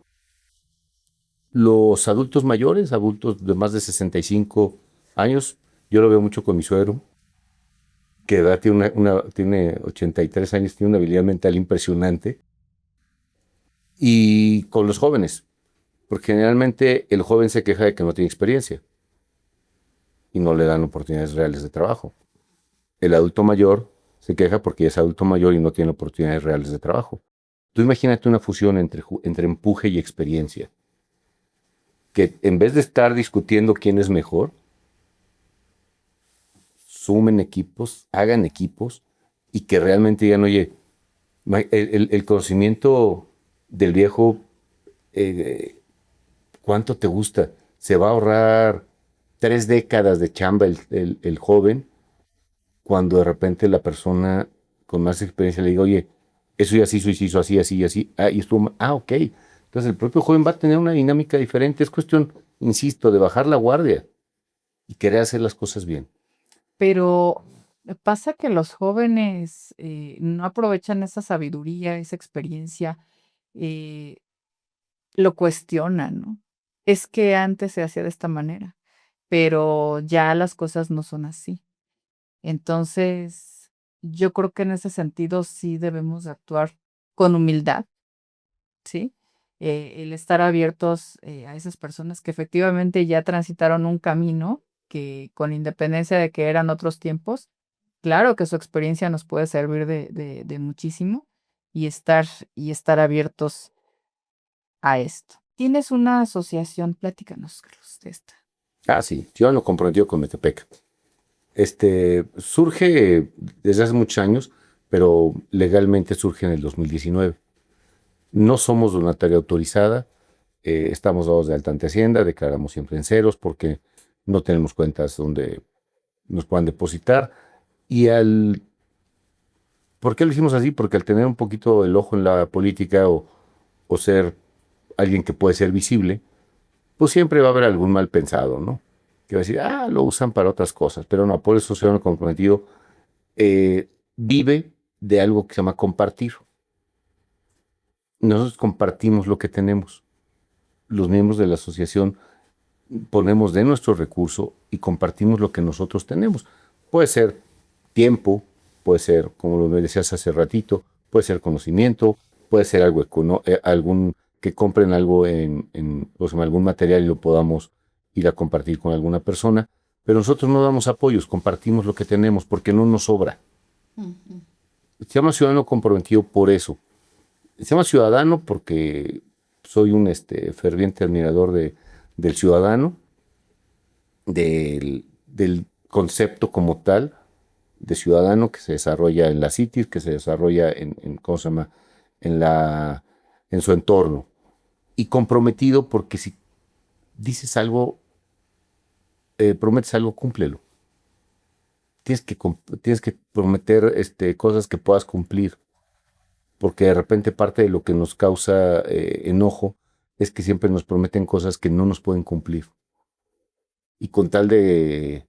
los adultos mayores, adultos de más de 65 años. Yo lo veo mucho con mi suegro, que edad tiene 83 años, tiene una habilidad mental impresionante. Y con los jóvenes, porque generalmente el joven se queja de que no tiene experiencia y no le dan oportunidades reales de trabajo. El adulto mayor se queja porque es adulto mayor y no tiene oportunidades reales de trabajo. Tú imagínate una fusión entre empuje y experiencia, que en vez de estar discutiendo quién es mejor, sumen equipos, hagan equipos y que realmente digan, oye, el conocimiento del viejo, eh, ¿cuánto te gusta? Se va a ahorrar 3 décadas de chamba el joven, cuando de repente la persona con más experiencia le diga, oye, eso ya se hizo así, así y así. Y estuvo, ok. Entonces el propio joven va a tener una dinámica diferente. Es cuestión, insisto, de bajar la guardia y querer hacer las cosas bien. Pero pasa que los jóvenes no aprovechan esa sabiduría, esa experiencia, eh, lo cuestionan, ¿no? Es que antes se hacía de esta manera, pero ya las cosas no son así. Entonces, yo creo que en ese sentido sí debemos de actuar con humildad, ¿sí? El estar abiertos a esas personas que efectivamente ya transitaron un camino que con independencia de que eran otros tiempos, claro que su experiencia nos puede servir de muchísimo y estar abiertos a esto. ¿Tienes una asociación? Platícanos, Carlos, de esta. Sí, yo lo comprometido con Metepec. Surge desde hace muchos años, pero legalmente surge en el 2019. No somos donataria autorizada, estamos dados de alta ante Hacienda, declaramos siempre en ceros porque no tenemos cuentas donde nos puedan depositar. Y ¿por qué lo hicimos así? Porque al tener un poquito el ojo en la política o ser alguien que puede ser visible, pues siempre va a haber algún mal pensado, ¿no? Que va a decir, lo usan para otras cosas, pero no, por eso Ciudadano Comprometido vive de algo que se llama compartir. Nosotros compartimos lo que tenemos. Los miembros de la asociación ponemos de nuestro recurso y compartimos lo que nosotros tenemos. Puede ser tiempo, puede ser, como lo decías hace ratito, puede ser conocimiento, puede ser algún que compren algo algún material y lo podamos ir a compartir con alguna persona, pero nosotros no damos apoyos, compartimos lo que tenemos porque no nos sobra. Se llama Ciudadano Comprometido por eso. Se llama Ciudadano porque soy un ferviente admirador del ciudadano, del concepto como tal de ciudadano que se desarrolla en la cities, que se desarrolla ¿cómo se llama? En su entorno. Y comprometido porque si dices algo, prometes algo, cúmplelo. Tienes que prometer cosas que puedas cumplir, porque de repente parte de lo que nos causa enojo es que siempre nos prometen cosas que no nos pueden cumplir. Y con tal de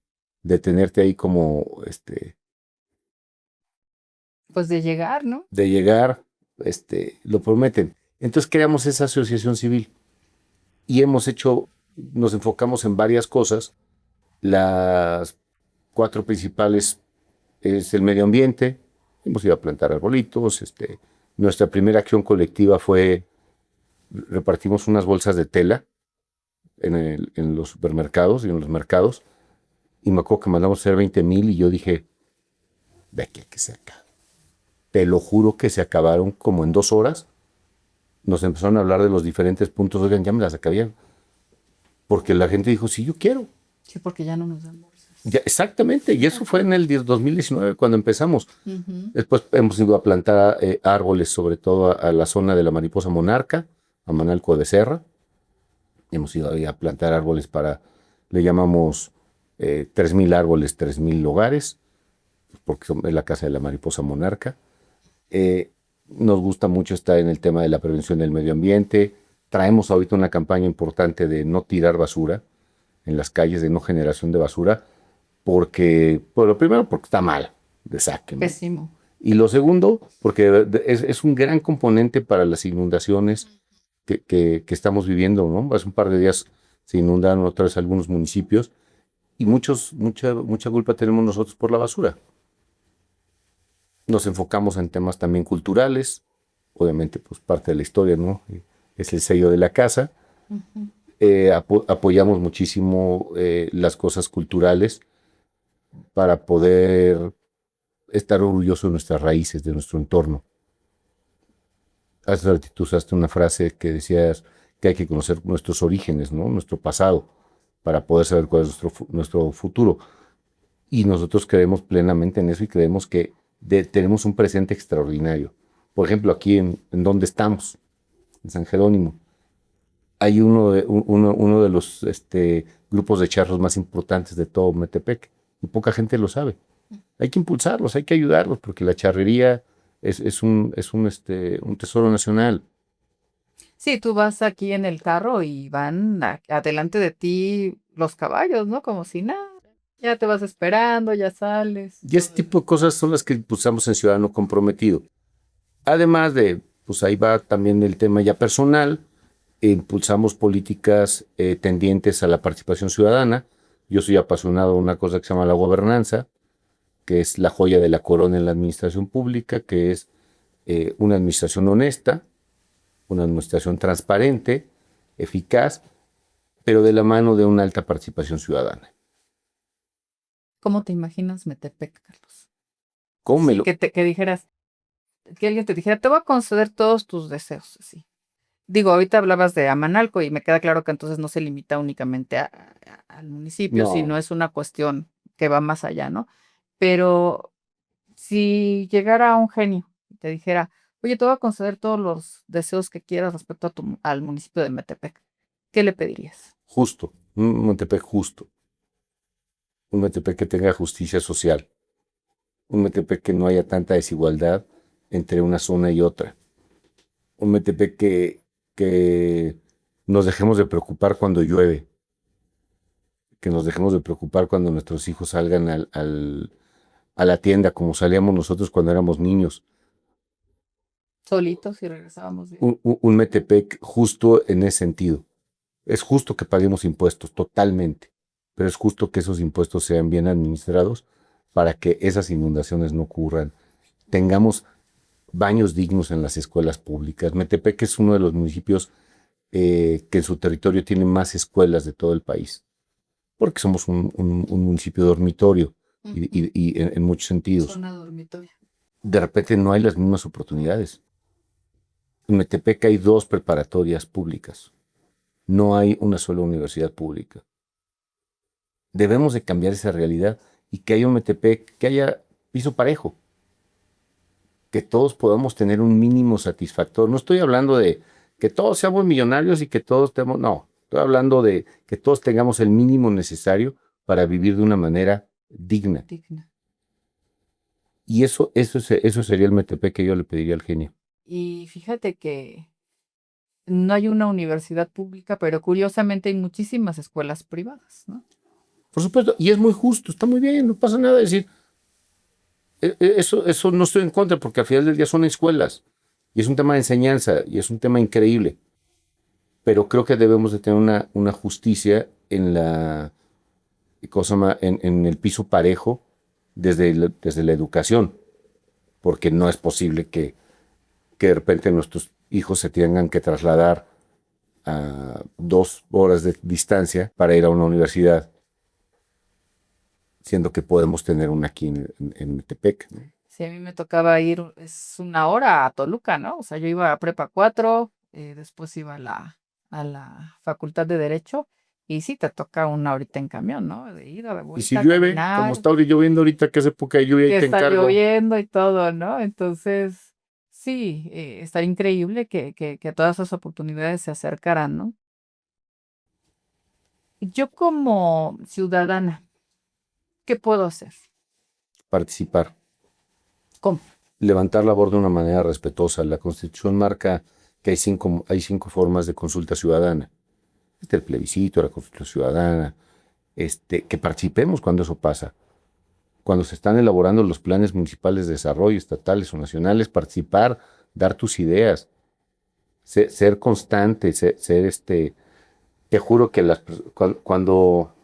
tenerte ahí como Pues de llegar, ¿no? de llegar, lo prometen. Entonces creamos esa asociación civil y nos enfocamos en varias cosas. Las 4 principales es el medio ambiente. Hemos ido a plantar arbolitos. Nuestra primera acción colectiva fue repartimos unas bolsas de tela en los supermercados y en los mercados. Y me acuerdo que mandamos a hacer 20,000 y yo dije, de aquí a que se acabe. Te lo juro que se acabaron como en 2 horas. Nos empezaron a hablar de los diferentes puntos. Oigan, ya me las acabé. Porque la gente dijo, sí, yo quiero. Sí, porque ya no nos dan bolsas. Ya, exactamente, y eso fue en el 2019 cuando empezamos. Después hemos ido a plantar árboles, sobre todo a la zona de la mariposa monarca, a Manalco de Serra. Hemos ido a plantar árboles le llamamos 3,000 árboles, 3,000 hogares, porque es la casa de la mariposa monarca. Nos gusta mucho estar en el tema de la prevención del medio ambiente. Traemos ahorita una campaña importante de no tirar basura en las calles, de no generación de basura, porque, pues, lo primero, porque está mal, de saque, ¿no? Pésimo. Y lo segundo, porque es un gran componente para las inundaciones que estamos viviendo, ¿no? Hace un par de días se inundaron otra vez algunos municipios y mucha culpa tenemos nosotros por la basura. Nos enfocamos en temas también culturales, obviamente, pues parte de la historia, ¿no? Es el sello de la casa. Apoyamos muchísimo las cosas culturales para poder estar orgulloso de nuestras raíces, de nuestro entorno. Hace ratito usaste una frase que decías que hay que conocer nuestros orígenes, ¿no? Nuestro pasado, para poder saber cuál es nuestro futuro. Y nosotros creemos plenamente en eso y creemos que tenemos un presente extraordinario. Por ejemplo, aquí en donde estamos, en San Jerónimo, hay uno de los grupos de charros más importantes de todo Metepec y poca gente lo sabe. Hay que impulsarlos, hay que ayudarlos porque la charrería es un tesoro nacional. Sí, tú vas aquí en el carro y van adelante de ti los caballos, ¿no? Como si nada. Ya te vas esperando, ya sales. Y ese tipo de cosas son las que impulsamos en Ciudadano Comprometido. Además de, pues ahí va también el tema ya personal. Impulsamos políticas tendientes a la participación ciudadana. Yo soy apasionado de una cosa que se llama la gobernanza, que es la joya de la corona en la administración pública, que es una administración honesta, una administración transparente, eficaz, pero de la mano de una alta participación ciudadana. ¿Cómo te imaginas Metepec, Carlos? ¿Cómo me Sí, lo...? que dijeras, que alguien te dijera, te voy a conceder todos tus deseos, así. Digo, ahorita hablabas de Amanalco y me queda claro que entonces no se limita únicamente al municipio, sino No, es una cuestión que va más allá, ¿no? Pero si llegara un genio y te dijera, oye, te voy a conceder todos los deseos que quieras respecto al municipio de Metepec, ¿qué le pedirías? justo, un Metepec justo, un Metepec que tenga justicia social, un Metepec que no haya tanta desigualdad entre una zona y otra, un Metepec que nos dejemos de preocupar cuando llueve, que nos dejemos de preocupar cuando nuestros hijos salgan a la tienda como salíamos nosotros cuando éramos niños. Solitos y regresábamos bien. Un Metepec justo en ese sentido. Es justo que paguemos impuestos, totalmente, pero es justo que esos impuestos sean bien administrados para que esas inundaciones no ocurran. Tengamos baños dignos en las escuelas públicas. Metepec es uno de los municipios que en su territorio tiene más escuelas de todo el país, porque somos un municipio dormitorio y en muchos sentidos. Zona dormitorio. De repente no hay las mismas oportunidades. En Metepec hay 2 preparatorias públicas. No hay una sola universidad pública. Debemos de cambiar esa realidad y que haya un Metepec, que haya piso parejo. Que todos podamos tener un mínimo satisfactor. No estoy hablando de que todos seamos millonarios y que todos tenemos, no. Estoy hablando de que todos tengamos el mínimo necesario para vivir de una manera digna. Y eso sería el Metepec que yo le pediría al genio. Y fíjate que no hay una universidad pública, pero curiosamente hay muchísimas escuelas privadas, ¿no? Por supuesto, y es muy justo, está muy bien, no pasa nada. Es decir, eso no estoy en contra, porque al final del día son escuelas. Y es un tema de enseñanza y es un tema increíble. Pero creo que debemos de tener una justicia en en el piso parejo desde la educación, porque no es posible que de repente nuestros hijos se tengan que trasladar a 2 horas de distancia para ir a una universidad, siendo que podemos tener una aquí en Metepec, ¿no? Sí, a mí me tocaba ir, es 1 hora a Toluca, ¿no? O sea, yo iba a Prepa 4, después iba a la Facultad de Derecho, y sí te toca 1 horita en camión, ¿no? De ida, de Y si vuelta, llueve, como caminar, está lloviendo ahorita, que es época de lluvia y que te está encargo. lloviendo y todo, ¿no? Entonces, sí, estaría increíble que todas esas oportunidades se acercaran, ¿no? Yo como ciudadana, ¿qué puedo hacer? Participar, ¿Cómo? levantar la voz de una manera respetuosa. La Constitución marca que hay 5 formas de consulta ciudadana. El plebiscito, la consulta ciudadana, que participemos cuando eso pasa. Cuando se están elaborando los planes municipales de desarrollo, estatales o nacionales, participar, dar tus ideas, ser constante, te juro que cuando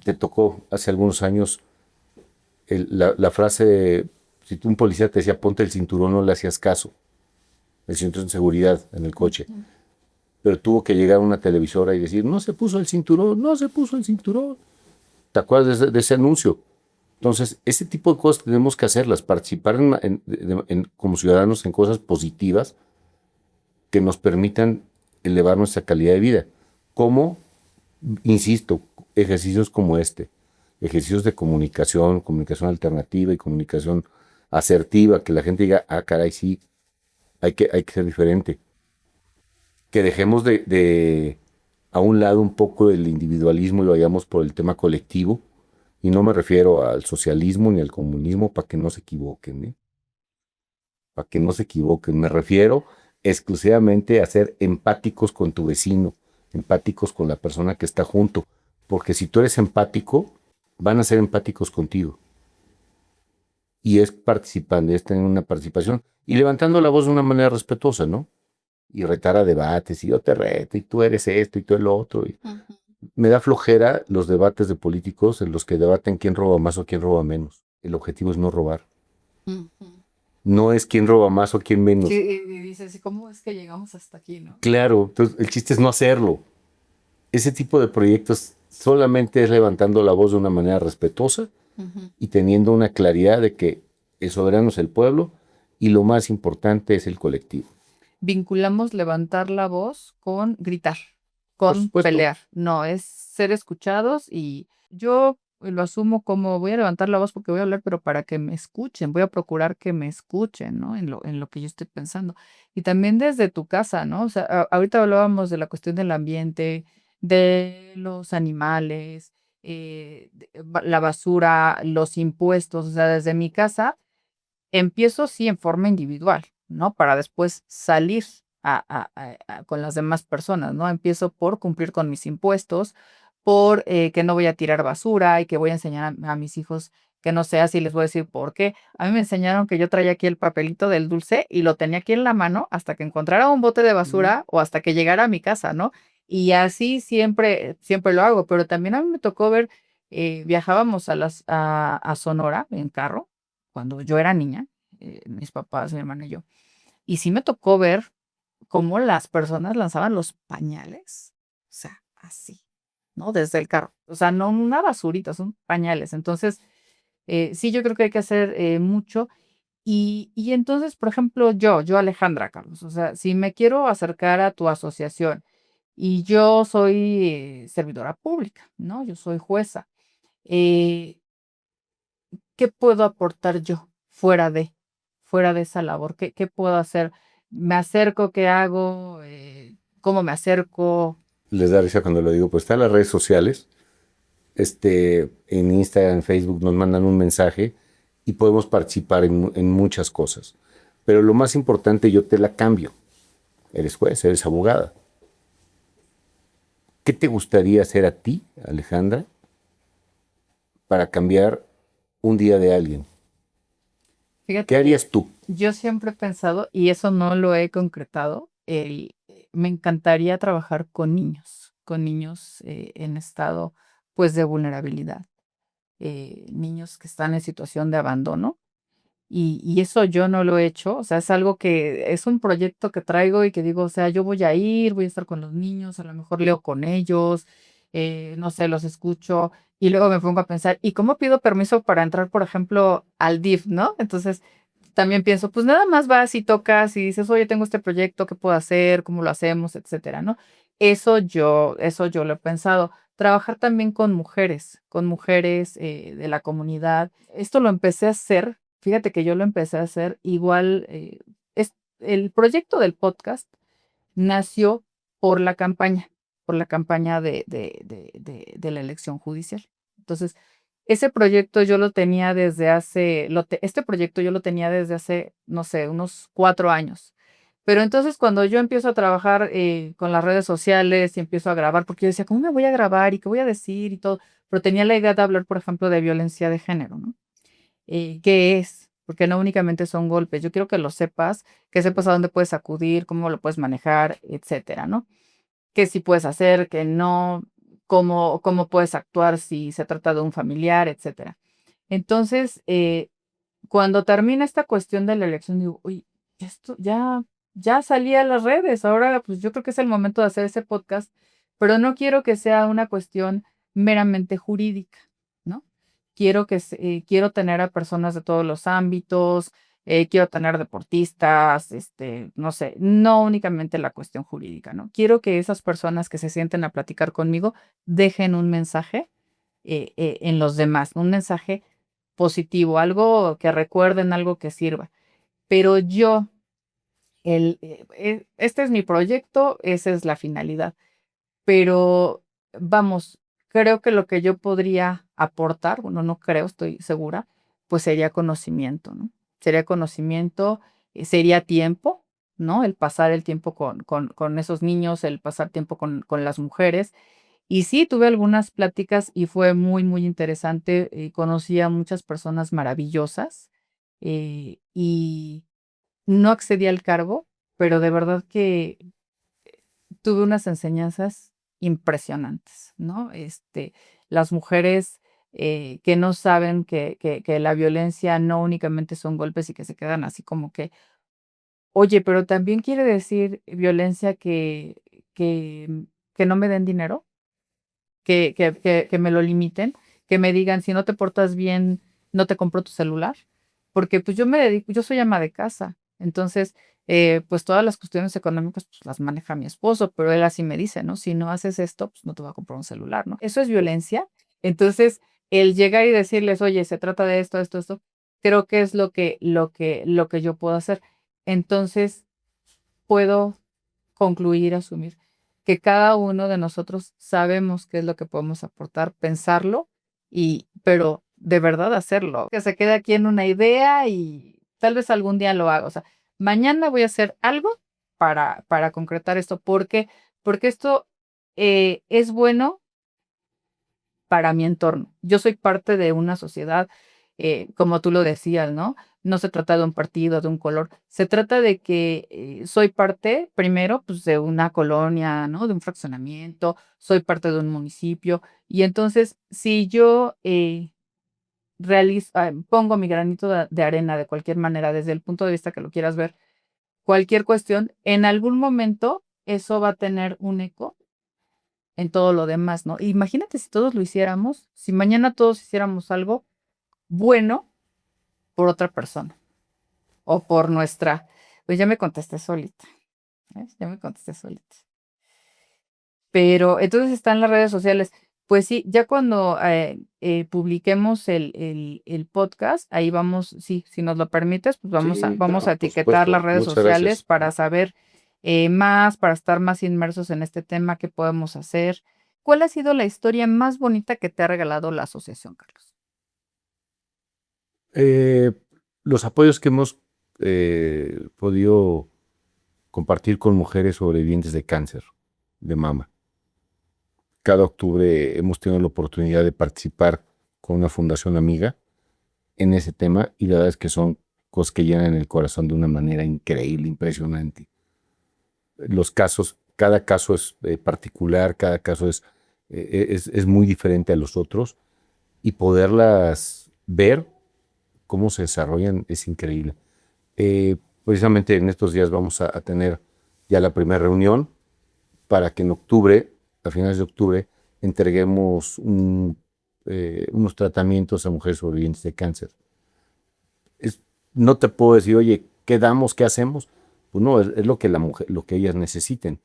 te tocó hace algunos años la frase, si tú un policía te decía ponte el cinturón, no le hacías caso, el cinturón de seguridad en el coche, Ujú. pero tuvo que llegar una televisora y decir, no se puso el cinturón, no se puso el cinturón. ¿Te acuerdas de ese anuncio? Entonces, ese tipo de cosas tenemos que hacerlas, participar como ciudadanos en cosas positivas que nos permitan elevar nuestra calidad de vida. Como, insisto, ejercicios como ejercicios de comunicación alternativa y comunicación asertiva, que la gente diga, ah, caray, sí, hay que ser diferente. Que dejemos a un lado un poco el individualismo y vayamos por el tema colectivo. Y no me refiero al socialismo ni al comunismo para que no se equivoquen, ¿eh? Para que no se equivoquen. Me refiero exclusivamente a ser empáticos con tu vecino, empáticos con la persona que está junto. Porque si tú eres empático, van a ser empáticos contigo. Y es participando, es tener una participación y levantando la voz de una manera respetuosa, ¿no? Y retar a debates, y yo te reto, y tú eres esto, y tú el otro. Ujú. Me da flojera los debates de políticos en los que debaten quién roba más o quién roba menos. El objetivo es no robar. Ujú. No es quién roba más o quién Sí, menos. y dices, ¿y cómo es que llegamos hasta aquí, no? Claro, entonces el chiste es no hacerlo. Ese tipo de proyectos solamente es levantando la voz de una manera respetuosa Ujú. y teniendo una claridad de que el soberano es el pueblo y lo más importante es el colectivo. Vinculamos levantar la voz con gritar, Por con supuesto. pelear. No, es ser escuchados y yo lo asumo como voy a levantar la voz porque voy a hablar, pero para que me escuchen, voy a procurar que me escuchen, ¿no? En lo que yo estoy pensando. Y también desde tu casa, ¿no? O sea, ahorita hablábamos de la cuestión del ambiente, de los animales, la basura, los impuestos. O sea, desde mi casa empiezo sí en forma individual, ¿no? Para después salir con las demás personas, ¿no? Empiezo por cumplir con mis impuestos, por que no voy a tirar basura y que voy a enseñar a mis hijos que no sé, así les voy a decir por qué. A mí me enseñaron que yo traía aquí el papelito del dulce y lo tenía aquí en la mano hasta que encontrara un bote de Ujú. basura o hasta que llegara a mi casa, ¿no? Y así siempre, siempre lo hago, pero también a mí me tocó ver, viajábamos a Sonora en carro cuando yo era niña, mis papás, mi hermana y yo. Y sí me tocó ver cómo las personas lanzaban los pañales, o sea, así, ¿no? Desde el carro. O sea, no una basurita, son pañales. Entonces, sí, yo creo que hay que hacer mucho. Y entonces, por ejemplo, yo Alejandra, Carlos, o sea, si me quiero acercar a tu asociación y yo soy servidora pública, ¿no? Yo soy jueza. eh, ¿Qué puedo aportar yo fuera de esa labor? ¿Qué puedo hacer? ¿Me acerco? ¿Qué hago? ¿Cómo me acerco? Les da risa cuando lo digo, pues están las redes sociales, en Instagram, en Facebook nos mandan un mensaje y podemos participar en muchas cosas. Pero lo más importante, yo te la cambio. Eres juez, eres abogada. ¿Qué te gustaría hacer a ti, Alejandra, para cambiar un día de alguien? Fíjate ¿Qué que harías tú? yo siempre he pensado, y eso no lo he concretado, me encantaría trabajar con niños en estado pues de vulnerabilidad, niños que están en situación de abandono. Y eso yo no lo he hecho, o sea, es algo que es un proyecto que traigo y que digo, o sea, yo voy a ir, voy a estar con los niños, a lo mejor leo con ellos, no sé, los escucho y luego me pongo a pensar, ¿y cómo pido permiso para entrar, por ejemplo, al DIF, ¿no? Entonces, también pienso, pues nada más vas y tocas y dices, oye, tengo este proyecto, ¿qué puedo hacer? ¿Cómo lo hacemos? Etcétera, ¿no? Eso yo lo he pensado. Trabajar también con mujeres de la comunidad. Esto lo empecé a hacer, fíjate que yo lo empecé a hacer igual, el proyecto del podcast nació por la campaña de la elección judicial. Entonces, ese proyecto yo lo tenía desde hace, este proyecto yo lo tenía desde hace, no sé, unos 4 años. Pero entonces cuando yo empiezo a trabajar con las redes sociales y empiezo a grabar, porque yo decía, ¿cómo me voy a grabar y qué voy a decir y todo? Pero tenía la idea de hablar, por ejemplo, de violencia de género, ¿no? ¿Qué es? Porque no únicamente son golpes. Yo quiero que sepas a dónde puedes acudir, cómo lo puedes manejar, etcétera, ¿no? Qué sí puedes hacer, qué no, cómo puedes actuar si se trata de un familiar, etcétera. Entonces, cuando termina esta cuestión de la elección, digo, uy, esto ya salí a las redes, ahora pues yo creo que es el momento de hacer ese podcast, pero no quiero que sea una cuestión meramente jurídica, ¿no? Quiero tener a personas de todos los ámbitos, quiero tener deportistas, no sé, no únicamente la cuestión jurídica, ¿no? Quiero que esas personas que se sienten a platicar conmigo dejen un mensaje en los demás, un mensaje positivo, algo que recuerden, algo que sirva. Pero este es mi proyecto, esa es la finalidad. Pero vamos, creo que lo que yo podría aportar, bueno, no creo, estoy segura, pues sería conocimiento, ¿no? Sería conocimiento, sería tiempo, ¿no? El pasar el tiempo con esos niños, el pasar tiempo con las mujeres. Y sí, tuve algunas pláticas y fue muy, muy interesante. Conocí a muchas personas maravillosas y no accedí al cargo, pero de verdad que tuve unas enseñanzas impresionantes, ¿no? Las mujeres que no saben que la violencia no únicamente son golpes y que se quedan así como que, oye, pero también quiere decir violencia que, que no me den dinero, que me lo limiten, que me digan, si no te portas bien, no te compro tu celular, porque pues yo me dedico, yo soy ama de casa, entonces, pues todas las cuestiones económicas pues las maneja mi esposo, pero él así me dice, ¿no? Si no haces esto, pues no te voy a comprar un celular, ¿no? Eso es violencia. Entonces, el llegar y decirles, oye, se trata de esto, esto, esto, creo que es lo que yo puedo hacer. Entonces, puedo concluir, asumir que cada uno de nosotros sabemos qué es lo que podemos aportar, pensarlo pero de verdad hacerlo. Que se quede aquí en una idea y tal vez algún día lo haga. O sea, mañana voy a hacer algo para concretar esto. ¿Por qué? Porque esto es bueno para mi entorno. Yo soy parte de una sociedad, como tú lo decías, ¿no? No se trata de un partido, de un color, se trata de que soy parte, primero, pues de una colonia, ¿no? De un fraccionamiento, soy parte de un municipio. Y entonces, si yo pongo mi granito de arena de cualquier manera, desde el punto de vista que lo quieras ver, cualquier cuestión, en algún momento eso va a tener un eco en todo lo demás, ¿no? Imagínate si todos lo hiciéramos, si mañana todos hiciéramos algo bueno por otra persona o por nuestra, pues ya me contesté solita, ¿ves? Ya me contesté solita. Pero entonces están las redes sociales. Pues sí, ya cuando publiquemos el podcast, ahí vamos, sí, si nos lo permites, pues Sí, vamos a claro, por etiquetar las supuesto. redes Muchas sociales gracias. para saber más, para estar más inmersos en este tema, qué podemos hacer. ¿Cuál ha sido la historia más bonita que te ha regalado la asociación, Carlos? Eh, los apoyos que hemos podido compartir con mujeres sobrevivientes de cáncer de mama. Cada octubre hemos tenido la oportunidad de participar con una fundación amiga en ese tema y la verdad es que son cosas que llenan el corazón de una manera increíble, impresionante. Los casos, cada caso es particular, cada caso es muy diferente a los otros y poderlas ver cómo se desarrollan es increíble. Precisamente en estos días vamos a tener ya la primera reunión para que en octubre, a finales de octubre, entreguemos unos tratamientos a mujeres sobrevivientes de cáncer. No te puedo decir, oye, ¿qué damos? ¿Qué hacemos? Pues no, es lo que lo que ellas necesiten.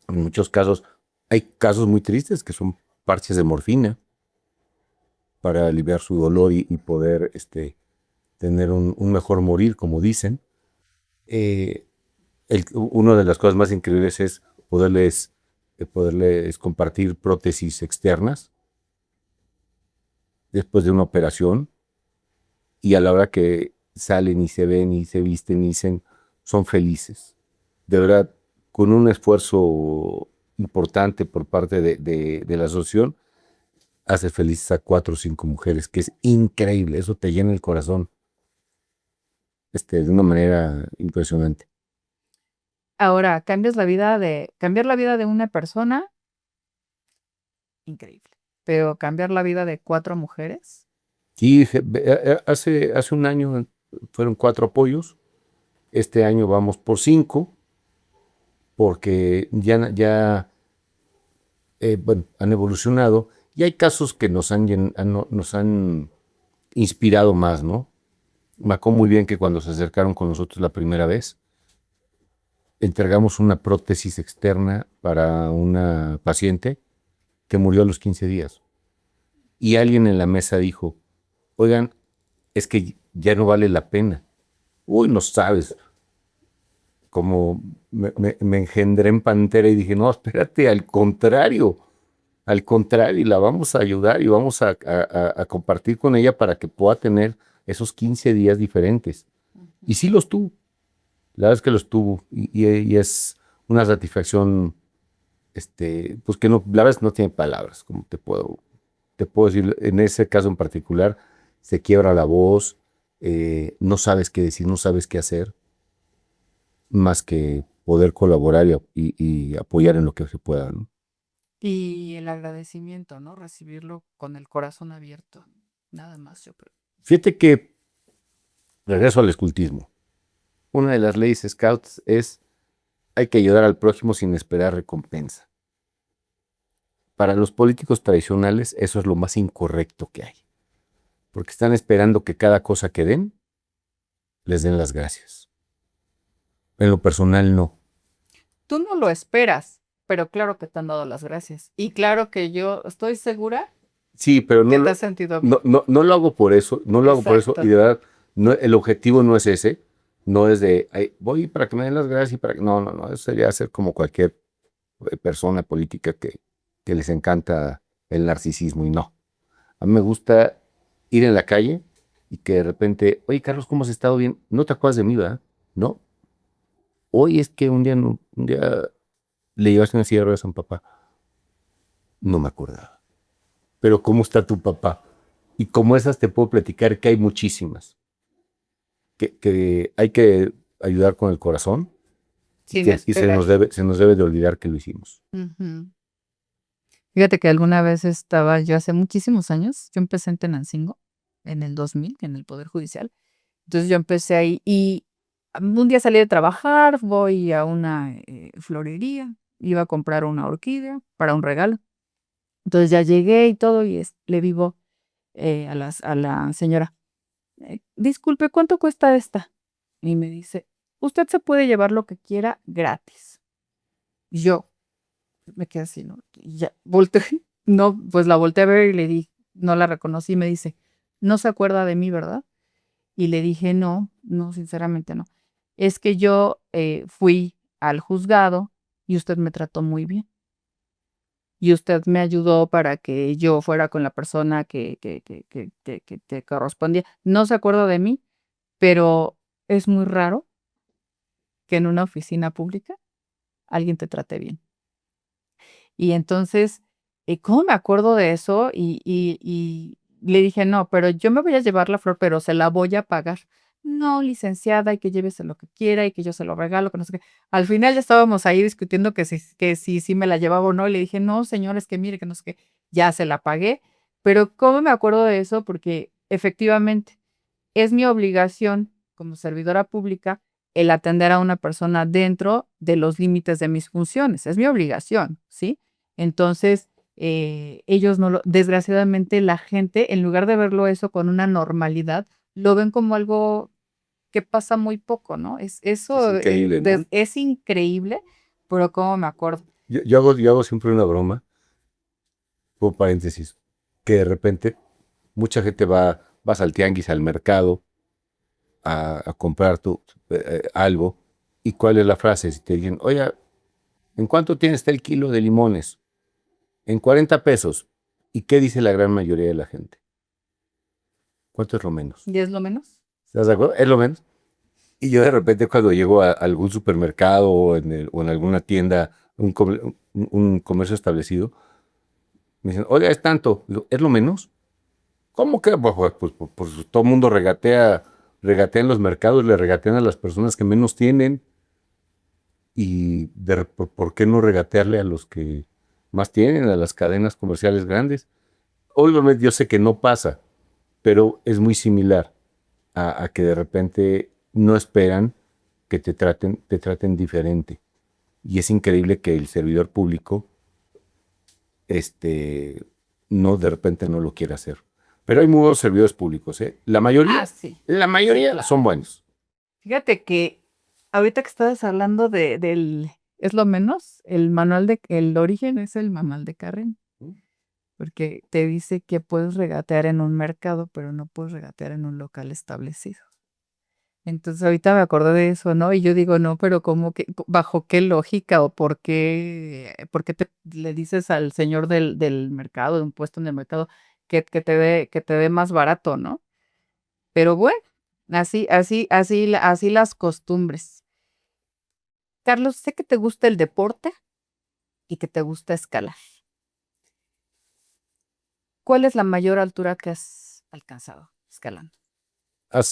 En muchos casos, hay casos muy tristes que son parches de morfina para aliviar su dolor y poder tener un mejor morir, como dicen. Una de las cosas más increíbles es poderles compartir prótesis externas después de una operación y a la hora que salen y se ven y se visten y dicen, son felices. De verdad, con un esfuerzo importante por parte de la asociación, hace felices a 4 o 5 mujeres, que es increíble, eso te llena el corazón de una manera impresionante. Ahora, cambiar la vida de una persona, increíble. Pero cambiar la vida de 4 mujeres, Sí, hace un año fueron 4 apoyos, este año vamos por 5, porque bueno, han evolucionado y hay casos que nos han inspirado más, ¿no? Me acuerdo muy bien que cuando se acercaron con nosotros la primera vez, entregamos una prótesis externa para una paciente que murió a los 15 días. Y alguien en la mesa dijo, oigan, es que ya no vale la pena. Uy, no sabes, como me engendré en pantera y dije, no, espérate, al contrario, y la vamos a ayudar y vamos a compartir con ella para que pueda tener esos 15 días diferentes. Y sí los tuvo, la verdad es que los tuvo, y es una satisfacción, pues que no, la verdad es que no tiene palabras, como te puedo decir, en ese caso en particular, se quiebra la voz, no sabes qué decir, no sabes qué hacer, más que poder colaborar y apoyar en lo que se pueda, ¿no? y el agradecimiento, ¿no? Recibirlo con el corazón abierto. Nada más, yo creo. Fíjate que, regreso al escultismo, una de las leyes Scouts es hay que ayudar al prójimo sin esperar recompensa. Para los políticos tradicionales eso es lo más incorrecto que hay, porque están esperando que cada cosa que den, les den las gracias. En lo personal no. Tú no lo esperas, pero claro que te han dado las gracias. Y claro que yo estoy segura Sí, pero que te has sentido bien. no lo hago por eso, no lo hago por eso, y Exacto. de verdad, el objetivo no es ese, no es de, "Ay, voy para que me den las gracias y para que, no, eso sería ser como cualquier persona política que les encanta el narcisismo y no. A mí me gusta ir en la calle y que de repente, oye, Carlos, ¿cómo has estado bien? No te acuerdas de mí, ¿verdad? No. Hoy es que un día, un día le llevaste una silla de ruedas a un papá. No me acordaba. Pero ¿cómo está tu papá? Y como esas te puedo platicar que hay muchísimas. Que hay que ayudar con el corazón y, Sin y esperar. se nos debe de olvidar que lo hicimos. Ujú. Fíjate que alguna vez estaba yo hace muchísimos años, yo empecé en Tenancingo, en el 2000, en el Poder Judicial. Entonces yo empecé ahí y un día salí de trabajar, voy a una florería, iba a comprar una orquídea para un regalo. Entonces ya llegué y todo y le digo a la señora, disculpe, ¿cuánto cuesta esta? Y me dice, usted se puede llevar lo que quiera gratis. Y yo me quedé así, ¿no? Y ya volteé, no, pues la volteé a ver y le di, no la reconocí y me dice, no se acuerda de mí, ¿verdad? Y le dije, no, no, sinceramente no. Es que yo fui al juzgado y usted me trató muy bien. Y usted me ayudó para que yo fuera con la persona que te correspondía. No se acuerda de mí, pero es muy raro que en una oficina pública alguien te trate bien. Y entonces, ¿cómo me acuerdo de eso? Y le dije, no, pero yo me voy a llevar la flor, pero se la voy a pagar. no, licenciada, y que llévese lo que quiera y que yo se lo regalo, que no sé qué. Al final ya estábamos ahí discutiendo que si me la llevaba o no. Y le dije, no, señor, es que mire, que no sé qué, ya se la pagué. Pero ¿cómo me acuerdo de eso? Porque efectivamente es mi obligación como servidora pública el atender a una persona dentro de los límites de mis funciones. Es mi obligación, ¿sí? Entonces, ellos no lo, desgraciadamente la gente, en lugar de verlo eso con una normalidad, lo ven como algo que pasa muy poco, ¿no? Es Eso increíble, ¿no? es increíble, pero cómo me acuerdo. Yo hago siempre una broma, por paréntesis, que de repente mucha gente vas al tianguis, al mercado, a comprar algo. ¿Y cuál es la frase? Si te dicen, oye, ¿en cuánto tiene el kilo de limones? En 40 pesos. ¿Y qué dice la gran mayoría de la gente? ¿Cuánto es lo menos? ¿Y es lo menos? ¿Estás de acuerdo? Es lo menos. Y yo de repente cuando llego a algún supermercado o en alguna tienda, un comercio establecido, me dicen, oiga, es tanto. Digo, ¿es lo menos? ¿Cómo que? Pues todo el mundo regatea en los mercados, le regatean a las personas que menos tienen. Y ¿por qué no regatearle a los que más tienen, a las cadenas comerciales grandes? Obviamente yo sé que no pasa, pero es muy similar a que de repente no esperan que te traten diferente. Y es increíble que el servidor público, este, no, de repente no lo quiera hacer. Pero hay muy buenos servidores públicos, ¿eh? La Ah, mayoría, sí. la Sí, mayoría claro. son buenos. Fíjate que ahorita que estabas hablando es lo menos, el origen es el manual de Carren, porque te dice que puedes regatear en un mercado, pero no puedes regatear en un local establecido. Entonces ahorita me acordé de eso, ¿no? Y yo digo, no, pero ¿cómo que, bajo qué lógica o por qué le dices al señor del mercado, de un puesto en el mercado, que te dé más barato, ¿no? Pero bueno, así las costumbres. Carlos, sé que te gusta el deporte y que te gusta escalar. ¿Cuál es la mayor altura que has alcanzado escalando?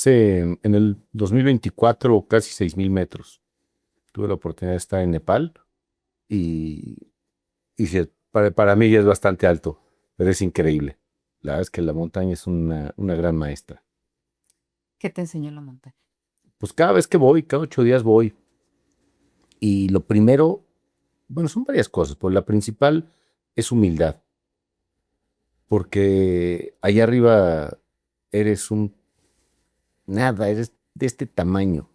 En el 2024 casi 6,000 metros. Tuve la oportunidad de estar en Nepal y, y sí, para mí ya es bastante alto, pero es increíble. La verdad es que la montaña es una gran maestra. ¿Qué te enseñó la montaña? Pues cada vez que voy, cada 8 días voy. Y lo primero, bueno, son varias cosas, pero la principal es humildad, porque allá arriba eres un nada, eres de este tamaño,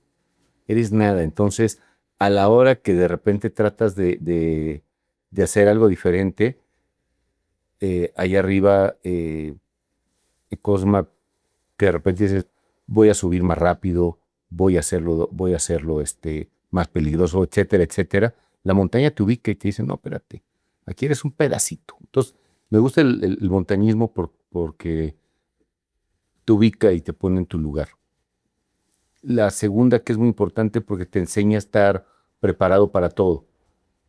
eres nada. Entonces, a la hora que de repente tratas de hacer algo diferente, allá arriba, Cosma, que de repente dices, voy a subir más rápido, voy a hacerlo más peligroso, etcétera, etcétera. La montaña te ubica y te dice, no, espérate, aquí eres un pedacito. Entonces, me gusta el montañismo porque te ubica y te pone en tu lugar. La segunda, que es muy importante porque te enseña a estar preparado para todo.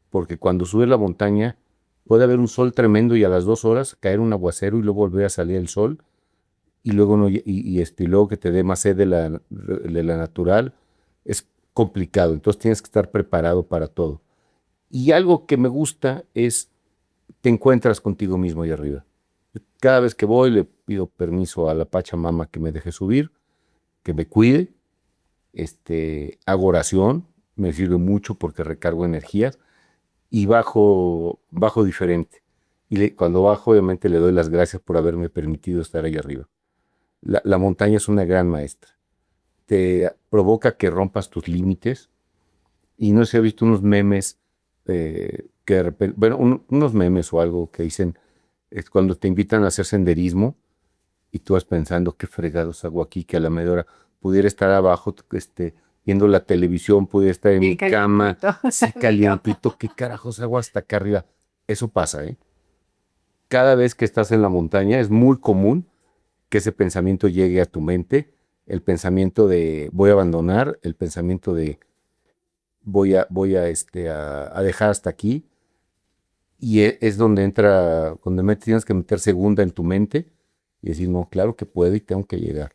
Porque cuando subes la montaña, puede haber un sol tremendo y a las 2 horas caer un aguacero y luego volver a salir el sol y luego, no, y luego que te dé más sed de la natural, es complicado. Entonces tienes que estar preparado para todo. Y algo que me gusta es, te encuentras contigo mismo ahí arriba. Cada vez que voy le pido permiso a la Pachamama que me deje subir, que me cuide, hago oración, me sirve mucho porque recargo energías y bajo diferente. Y cuando bajo, obviamente le doy las gracias por haberme permitido estar ahí arriba. La montaña es una gran maestra. Te provoca que rompas tus límites. Y no sé, he visto unos memes que de repente, bueno, unos memes o algo que dicen, es cuando te invitan a hacer senderismo y tú vas pensando, qué fregados hago aquí, que a la media hora pudiera estar abajo, viendo la televisión, pudiera estar en Bien mi cama, calientito. sí, calientito, qué carajos hago hasta acá arriba. Eso pasa, ¿eh? Cada vez que estás en la montaña es muy común que ese pensamiento llegue a tu mente, el pensamiento de voy a abandonar, el pensamiento de voy a dejar hasta aquí, y es donde tienes que meter segunda en tu mente y decir, no, claro que puedo y tengo que llegar.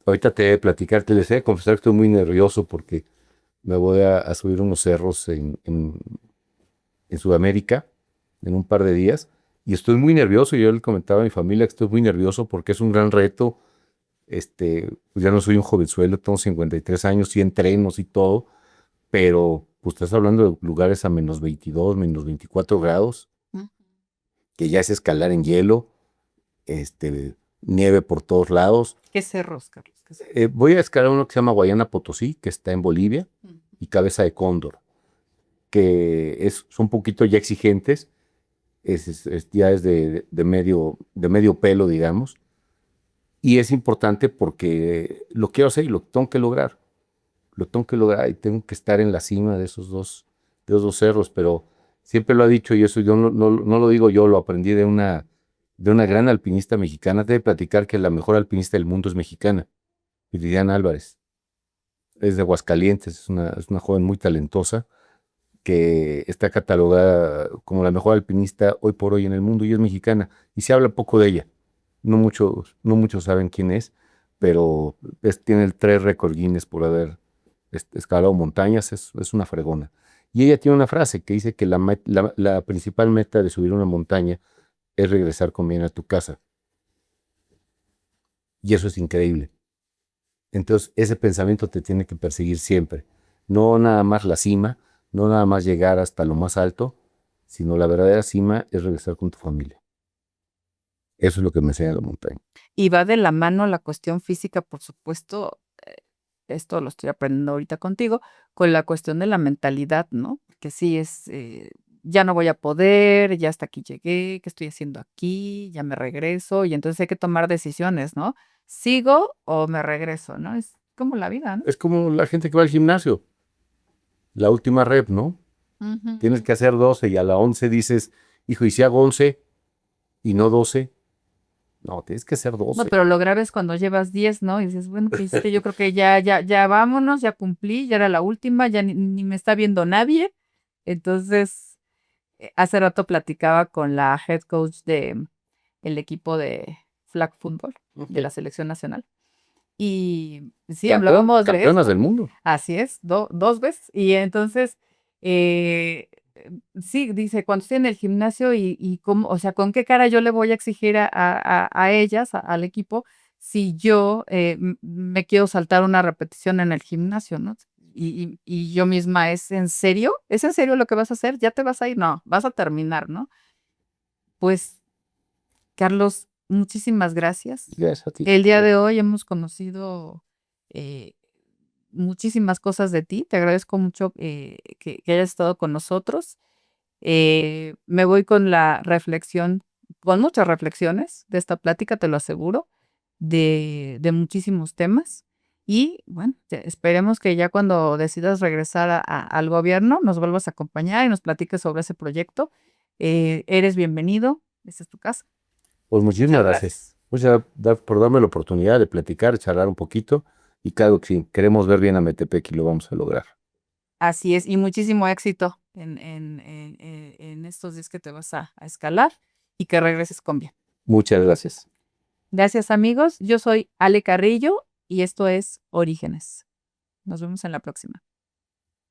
ahorita te voy a platicar, te les he de confesar que estoy muy nervioso porque me voy a subir unos cerros en Sudamérica en un par de días y estoy muy nervioso. Yo le comentaba a mi familia que estoy muy nervioso porque es un gran reto. Pues ya no soy un jovenzuelo, tengo 53 años, sí entrenos y todo, pero pues estás hablando de lugares a menos 22, menos 24 grados, que ya es escalar en hielo, nieve por todos lados. ¿Qué cerros, Carlos? ¿Qué cerros? Voy a escalar uno que se llama Guayana Potosí, que está en Bolivia, y Cabeza de Cóndor, que son un poquito ya exigentes, ya es de medio pelo, digamos, y es importante porque lo quiero hacer y lo tengo que lograr. Lo tengo que lograr y tengo que estar en la cima de esos dos cerros, pero siempre lo ha dicho y eso yo no lo digo yo, lo aprendí de una gran alpinista mexicana. Te de platicar que la mejor alpinista del mundo es mexicana, Viridiana Álvarez. Es de Aguascalientes, es una joven muy talentosa que está catalogada como la mejor alpinista hoy por hoy en el mundo y es mexicana. Y se habla poco de ella. No muchos saben quién es, pero tiene el 3 récord Guinness por haber escalado montañas, es una fregona. Y ella tiene una frase que dice que la principal meta de subir una montaña es regresar con bien a tu casa. Y eso es increíble. Entonces, ese pensamiento te tiene que perseguir siempre. No nada más la cima, no nada más llegar hasta lo más alto, sino la verdadera cima es regresar con tu familia. Eso es lo que me enseña la montaña. Y va de la mano la cuestión física, por supuesto, esto lo estoy aprendiendo ahorita contigo, con la cuestión de la mentalidad, ¿no? Que sí es, ya no voy a poder, ya hasta aquí llegué, ¿qué estoy haciendo aquí? Ya me regreso, y entonces hay que tomar decisiones, ¿no? ¿Sigo o me regreso, no? Es como la vida, ¿no? Es como la gente que va al gimnasio. La última rep, ¿no? Tienes que hacer 12 y a la 11 dices, hijo, ¿y si hago 11 y no 12? No, tienes que hacer No, 12. pero lo grave es cuando llevas 10, ¿no? Y dices, bueno, pues yo creo que ya vámonos, ya cumplí, ya era la última, ya ni me está viendo nadie. Entonces, hace rato platicaba con la head coach de el equipo de flag football de la selección nacional. Y sí, hablábamos de Campeonas esto. del mundo. Así es, dos veces. Y entonces, sí, dice, cuando estoy en el gimnasio y cómo, o sea, con qué cara yo le voy a exigir a ellas, al equipo, si yo me quiero saltar una repetición en el gimnasio, ¿no? Y yo misma, ¿es en serio? ¿Es en serio lo que vas a hacer? ¿Ya te vas a ir? No, vas a terminar, ¿no? Pues, Carlos, muchísimas gracias. Gracias a ti. El día de hoy hemos conocido eh, muchísimas cosas de ti. Te agradezco mucho que hayas estado con nosotros. Me voy con la reflexión, con muchas reflexiones de esta plática, te lo aseguro, de muchísimos temas. Y bueno, esperemos que ya cuando decidas regresar al gobierno nos vuelvas a acompañar y nos platiques sobre ese proyecto. Eres bienvenido, esta es tu casa. Pues muchísimas Muchas gracias. Muchas gracias por darme la oportunidad de platicar, charlar un poquito. Y claro que sí, queremos ver bien a Metepec y lo vamos a lograr. Así es, y muchísimo éxito en estos días que te vas a escalar y que regreses con bien. Muchas gracias. Gracias, amigos. Yo soy Ale Carrillo y esto es Orígenes. Nos vemos en la próxima.